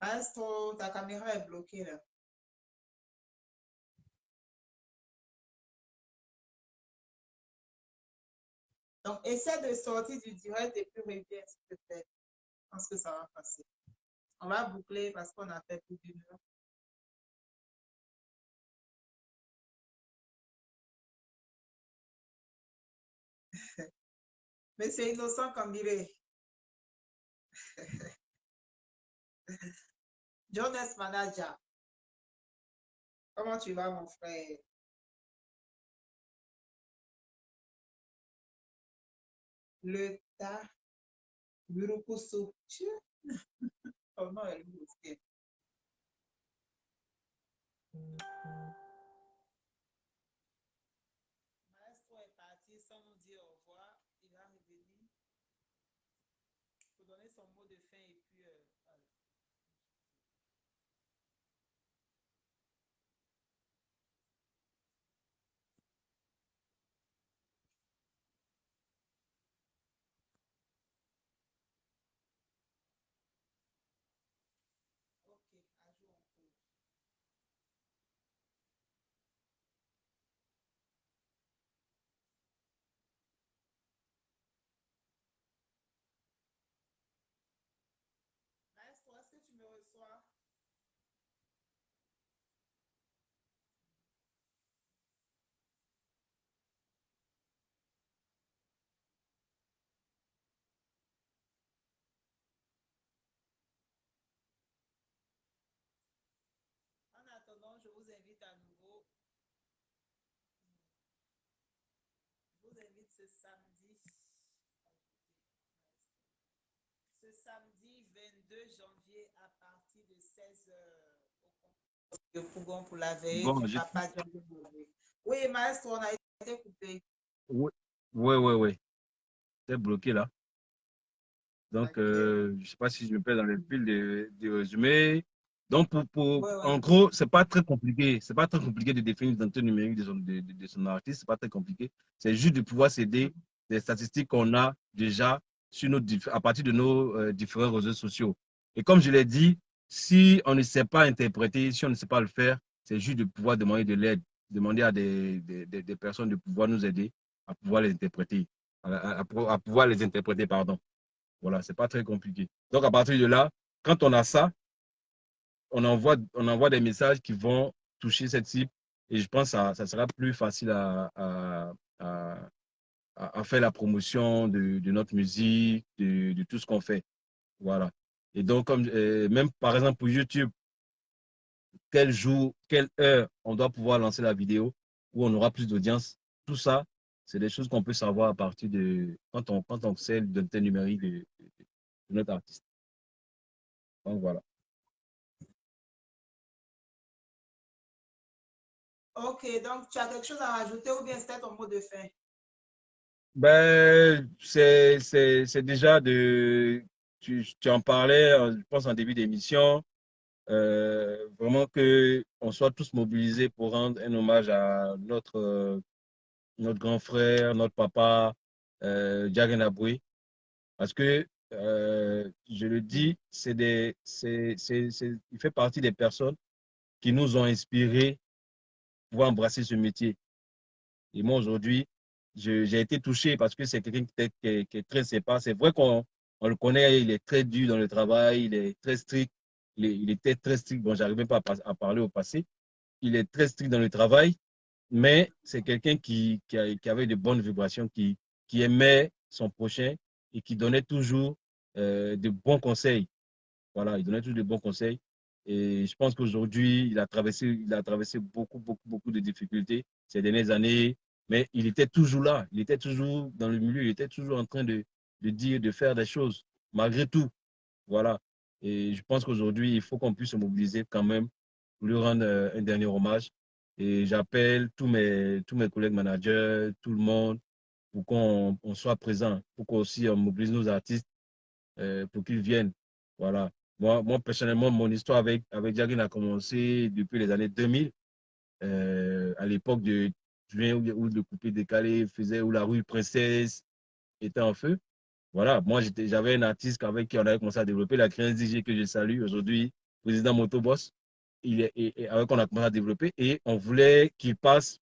Maestro, ta caméra est bloquée là. Donc, essaie de sortir du direct et puis reviens, s'il te plaît. Je pense que ça va passer. On va boucler parce qu'on a fait plus d'une heure. Mais c'est innocent comme il est. Jonas Manager, comment tu vas, mon frère? Le tas, Burukusu. Comment elle est? Maestro est parti sans nous dire au revoir. Il va revenir pour donner son mot de fin et puis voilà. Ok, ajout en cours. Maestro, est-ce que tu me reçois? En attendant, je vous invite à nouveau. Je vous invite ce samedi 22 janvier à partir de 16 heures au Fougon pour la veille Bon, du papa John. Oui, maestro, on a été coupé. oui, oui, oui, oui. C'est bloqué là. Donc, Ok. je ne sais pas si je me perds dans les fils de résumé. Donc, Ouais, ouais. en gros, c'est pas très compliqué. C'est pas très compliqué de définir l'identité numérique de son artiste. C'est pas très compliqué. C'est juste de pouvoir s'aider des statistiques qu'on a déjà sur à partir de nos différents réseaux sociaux. Et comme je l'ai dit, si on ne sait pas interpréter, si on ne sait pas le faire, c'est juste de pouvoir demander de l'aide, demander à des personnes de pouvoir nous aider à pouvoir les interpréter, à pouvoir les interpréter, pardon. Voilà, c'est pas très compliqué. Donc, à partir de là, quand on a ça, on envoie des messages qui vont toucher cette cible et je pense que ça sera plus facile à, à faire la promotion de notre musique, de tout ce qu'on fait. Voilà. Et donc, comme, même par exemple pour YouTube, quel jour, quelle heure on doit pouvoir lancer la vidéo où on aura plus d'audience, tout ça, c'est des choses qu'on peut savoir à partir de quand on sait l'identité numérique de notre artiste. Donc voilà. Ok, donc tu as quelque chose à rajouter ou bien c'était ton mot de fin? Ben, c'est déjà de. Tu en parlais, je pense, en début d'émission. Vraiment qu'on soit tous mobilisés pour rendre un hommage à notre grand frère, notre papa, Diagen Aboué. Parce que, je le dis, il fait partie des personnes qui nous ont inspirés pour embrasser ce métier. Et moi, aujourd'hui, j'ai été touché parce que c'est quelqu'un qui est très sympa. C'est vrai qu'on on le connaît, il est très dur dans le travail, il est très strict. Il était très strict. Bon, j'arrive même pas à parler au passé. Il est très strict dans le travail, mais c'est quelqu'un qui avait de bonnes vibrations, qui aimait son prochain et qui donnait toujours de bons conseils. Voilà, il donnait toujours de bons conseils. Et je pense qu'aujourd'hui, il a traversé beaucoup, beaucoup, beaucoup de difficultés ces dernières années, mais il était toujours là, il était toujours dans le milieu, il était toujours en train de dire, de faire des choses, malgré tout. Voilà. Et je pense qu'aujourd'hui, il faut qu'on puisse se mobiliser quand même pour lui rendre un dernier hommage. Et j'appelle tous mes collègues managers, tout le monde, pour qu'on soit présent, pour qu'on aussi on mobilise nos artistes pour qu'ils viennent. Voilà. Personnellement, mon histoire avec Jagin a commencé depuis les années 2000, à l'époque de juin où le coupé décalé faisait, où la rue Princesse était en feu. Voilà, moi j'avais un artiste avec qui on avait commencé à développer la créance DJ que je salue aujourd'hui, président Motoboss. Avec on a commencé à développer et on voulait qu'il passe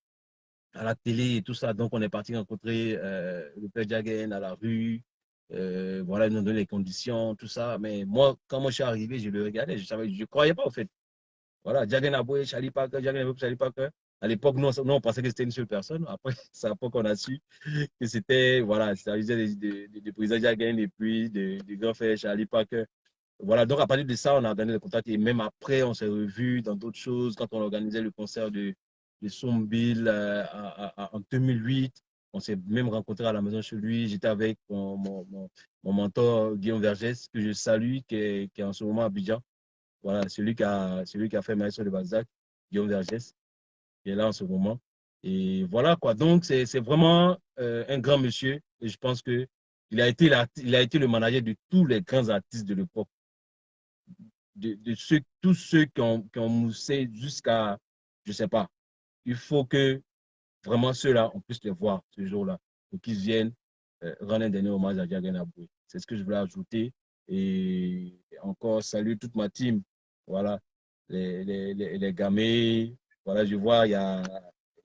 à la télé et tout ça. Donc on est parti rencontrer le père Jagen à la rue. Voilà, ils nous ont donné les conditions, tout ça. Mais moi, quand moi je suis arrivé, je le regardais, je ne croyais pas au fait. Voilà, Jagen Aboué, Charlie Parker, Jagen Aboué, Charlie Parker. À l'époque, nous, on pensait que c'était une seule personne. Après, c'est après qu'on a su que c'était, voilà, ça s'agissait de président Jagen et puis de grand frère Charlie Parker. Voilà, donc à partir de ça, on a donné le contact et même après, on s'est revus dans d'autres choses. Quand on organisait le concert de Sombil en 2008, on s'est même rencontré à la maison chez lui. J'étais avec mon mentor Guillaume Vergès, que je salue, qui est en ce moment à Abidjan. Voilà, celui qui a fait Maestro de Balzac, Guillaume Vergès, qui est là en ce moment. Et voilà quoi, donc c'est vraiment un grand monsieur et je pense que il a été le manager de tous les grands artistes de l'époque tous ceux qui ont moussé jusqu'à, je ne sais pas, il faut que vraiment ceux-là, on puisse les voir ce jour-là, pour qu'ils viennent rendre un dernier hommage à Diagen Aboué. C'est ce que je voulais ajouter. Et encore, salut toute ma team. Voilà, les gamins. Voilà, je vois, il y a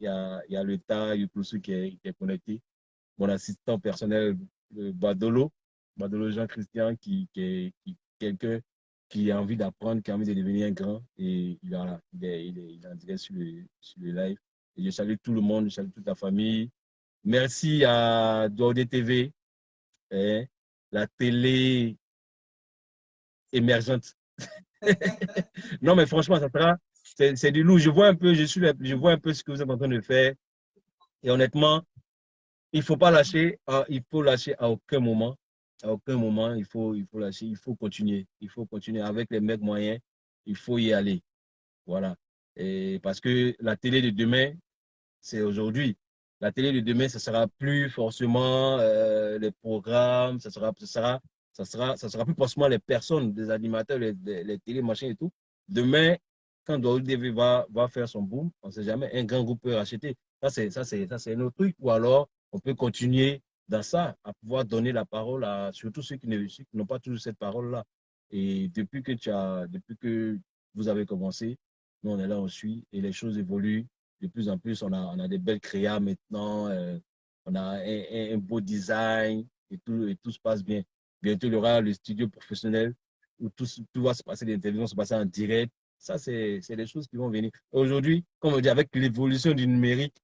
le tas, il y a tout qui est connecté. Mon assistant personnel, Badolo, Badolo Jean-Christian, qui quelqu'un qui a envie d'apprendre, qui a envie de devenir un grand. Et voilà, il est en direct sur le live. Et je salue tout le monde, je salue toute la famille. Merci à Dordé TV, hein, la télé émergente. Non, mais franchement, c'est du lourd. Je vois un peu, je vois un peu ce que vous êtes en train de faire. Et honnêtement, il ne faut pas lâcher, il faut lâcher à aucun moment. À aucun moment, il faut lâcher, il faut continuer. Il faut continuer avec les mecs moyens, il faut y aller. Voilà. Et parce que la télé de demain, c'est aujourd'hui. La télé de demain, ça sera plus forcément les programmes, ça sera plus forcément les personnes, des animateurs, les télé, machin et tout. Demain, quand Daoud TV va faire son boom, on ne sait jamais, un grand groupe peut racheter. Ça, c'est notre truc. Ou alors, on peut continuer dans ça, à pouvoir donner la parole à surtout ceux qui n'ont pas toujours cette parole-là. Et depuis que vous avez commencé, nous, on est là, on suit, et les choses évoluent. De plus en plus, on a des belles créas maintenant, on a un beau design, et tout se passe bien. Bientôt, il y aura le studio professionnel où tout va se passer, les interviews vont se passer en direct. Ça, c'est des choses qui vont venir. Aujourd'hui, comme on dit, avec l'évolution du numérique,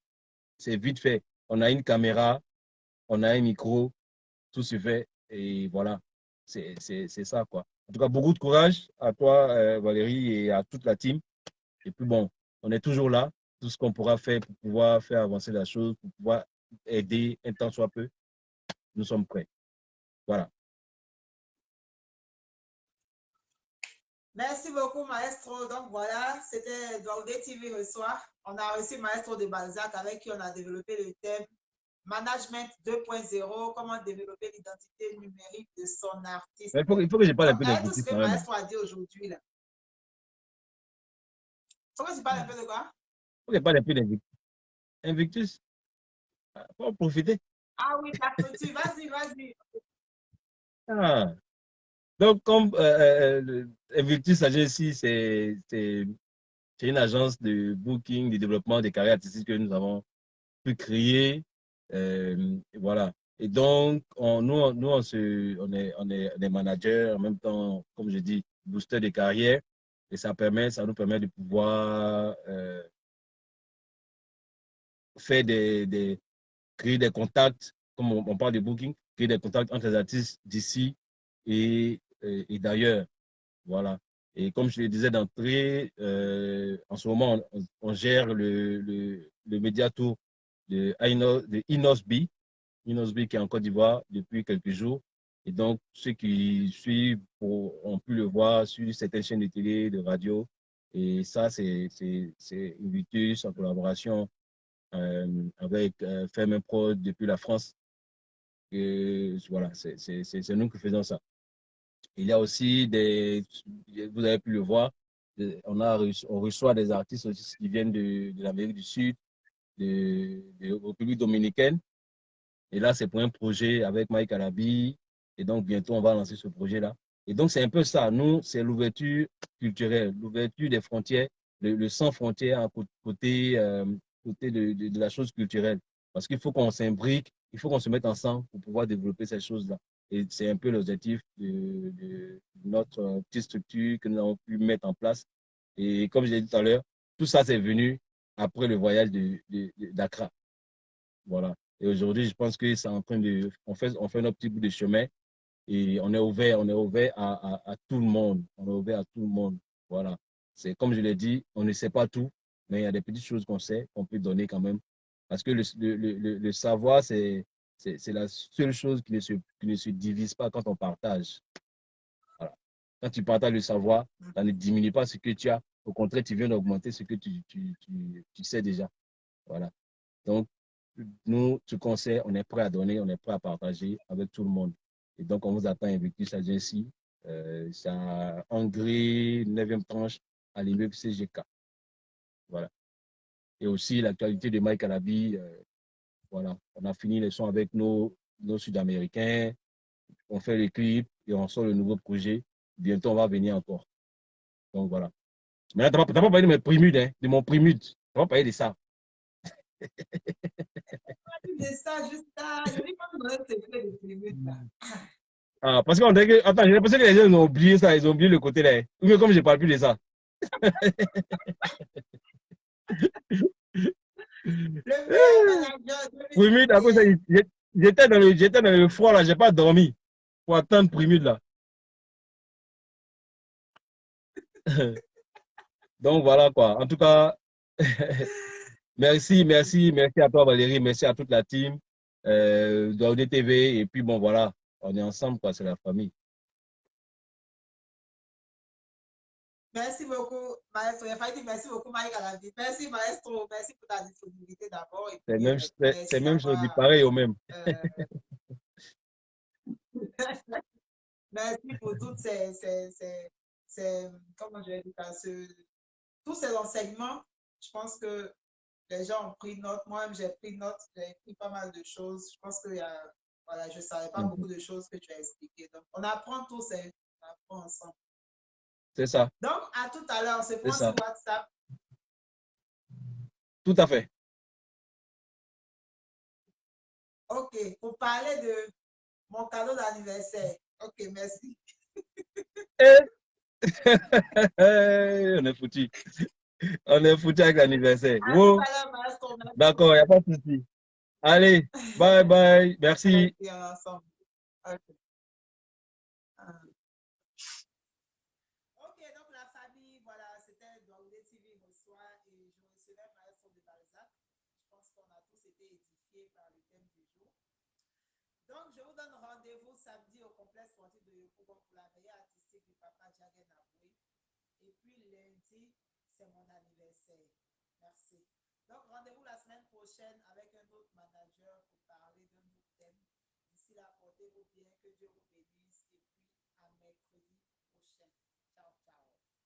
c'est vite fait. On a une caméra, on a un micro, tout se fait. Et voilà, c'est ça, quoi. En tout cas, beaucoup de courage à toi, Valérie, et à toute la team. Et puis bon, on est toujours là. Tout ce qu'on pourra faire pour pouvoir faire avancer la chose, pour pouvoir aider un temps soit peu, nous sommes prêts. Voilà. Merci beaucoup, Maestro. Donc voilà, c'était Daoudé TV reçoit. On a reçu Maestro de Balzac avec qui on a développé le thème Management 2.0, comment développer l'identité numérique de son artiste. Mais il faut que je parle un Donc, peu avec tout ce d'invictus que quand même. Maestro a dit aujourd'hui, là. Faut que tu parles un peu de quoi? Il faut que je parle un peu d'invictus. Invictus, il faut en profiter. Ah oui, ta structure. Vas-y, vas-y. Ah. Donc, comme Invictus Agency, c'est une agence de booking, de développement des carrières artistiques que nous avons pu créer. Et voilà. Et donc, on est manager, en même temps, comme je dis, booster des carrières. Et ça nous permet de pouvoir faire créer des contacts, comme on parle de booking, créer des contacts entre les artistes d'ici et d'ailleurs. Voilà. Et comme je le disais d'entrée, en ce moment, on gère le média tour de Inosby qui est en Côte d'Ivoire depuis quelques jours. Et donc, ceux qui suivent ont pu le voir sur certaines chaînes de télé, de radio. Et ça, c'est Invictus en collaboration avec Fermin Prod depuis la France. Et voilà, c'est nous qui faisons ça. Il y a aussi vous avez pu le voir, on reçoit des artistes aussi qui viennent de l'Amérique du Sud, de République dominicaine. Et là, c'est pour un projet avec Mike Alabi. Et donc, bientôt, on va lancer ce projet-là. Et donc, c'est un peu ça. Nous, c'est l'ouverture culturelle, l'ouverture des frontières, le sans frontières à côté de la chose culturelle. Parce qu'il faut qu'on s'imbrique, il faut qu'on se mette ensemble pour pouvoir développer ces choses-là. Et c'est un peu l'objectif de notre petite structure que nous avons pu mettre en place. Et comme je l'ai dit tout à l'heure, tout ça, c'est venu après le voyage d'Accra. Voilà. Et aujourd'hui, je pense que c'est en train de. On fait notre petit bout de chemin et on est ouvert à tout le monde. On est ouvert à tout le monde. Voilà. C'est comme je l'ai dit, on ne sait pas tout, mais il y a des petites choses qu'on sait, qu'on peut donner quand même. Parce que le savoir, c'est la seule chose qui ne se divise pas quand on partage. Voilà. Quand tu partages le savoir, ça ne diminue pas ce que tu as. Au contraire, tu viens d'augmenter ce que tu sais déjà. Voilà. Donc, nous, ce qu'on sait, on est prêt à donner, on est prêt à partager avec tout le monde. Et donc, on vous attend Invictus Agency. C'est à Hongrie, 9e tranche, à l'immeuble CGK. Voilà. Et aussi, l'actualité de Mike Alabi. Voilà. On a fini les sons avec nos Sud-Américains. On fait les clips et on sort le nouveau projet. Bientôt, on va venir encore. Donc, voilà. Mais là, tu n'as pas parlé de mes primudes, hein, de mon primude. Tu n'as pas parlé de ça. De ça, juste là. Je dis pas que c'est fait de prévu, là. Ah, parce qu'on dirait que. Attends, j'ai l'impression que les gens ont oublié ça, ils ont oublié le côté là. Ou bien comme je ne parle plus de ça. Le meilleur manager de Primide, à cause de ça, j'étais dans le froid là, j'ai pas dormi pour attendre Primide là. Donc voilà quoi. En tout cas, merci à toi Valérie, merci à toute la team d'Audé TV. Et puis bon voilà, on est ensemble quoi, c'est la famille. Merci beaucoup, Maestro. Il a fallu dire merci beaucoup, Mike Alabi. Merci, Maestro. Merci pour ta disponibilité d'abord. Et puis, C'est merci même chose, du pareil au même. merci pour toutes c'est, comment je vais dire ça, tous ces enseignements, je pense que les gens ont pris note. Moi-même, j'ai pris note, j'ai pris pas mal de choses. Je pense que voilà, je ne savais pas beaucoup Mhm. de choses que tu as expliquées. Donc, on apprend tous, on apprend ensemble. C'est ça, Donc, à tout à l'heure, on se c'est prend ça. sur WhatsApp. Tout à fait. OK, pour parler de mon cadeau d'anniversaire. OK, merci. Eh, on est foutu. On est foutu avec l'anniversaire. À tout Wow. à l'heure, maestro. Merci D'accord, il n'y a beaucoup. pas de souci. Allez, bye bye. Merci. Merci ensemble. OK. Ah. Ok, donc la famille, voilà, c'était Douaoudé TV reçoit et je recevais Maestro de Balzac. Je pense qu'on a tous été édifiés par le thème du jour. Donc, je vous donne rendez-vous samedi au complexe sportif de Yopougon pour la veillée artistique du papa Djagen Aboué. Et puis lundi, c'est mon anniversaire. Merci. Donc, rendez-vous la semaine prochaine avec un autre manager pour parler d'un autre thème. D'ici là, portez-vous bien, que Dieu vous bénisse et puis à mercredi prochain. Ciao, ciao.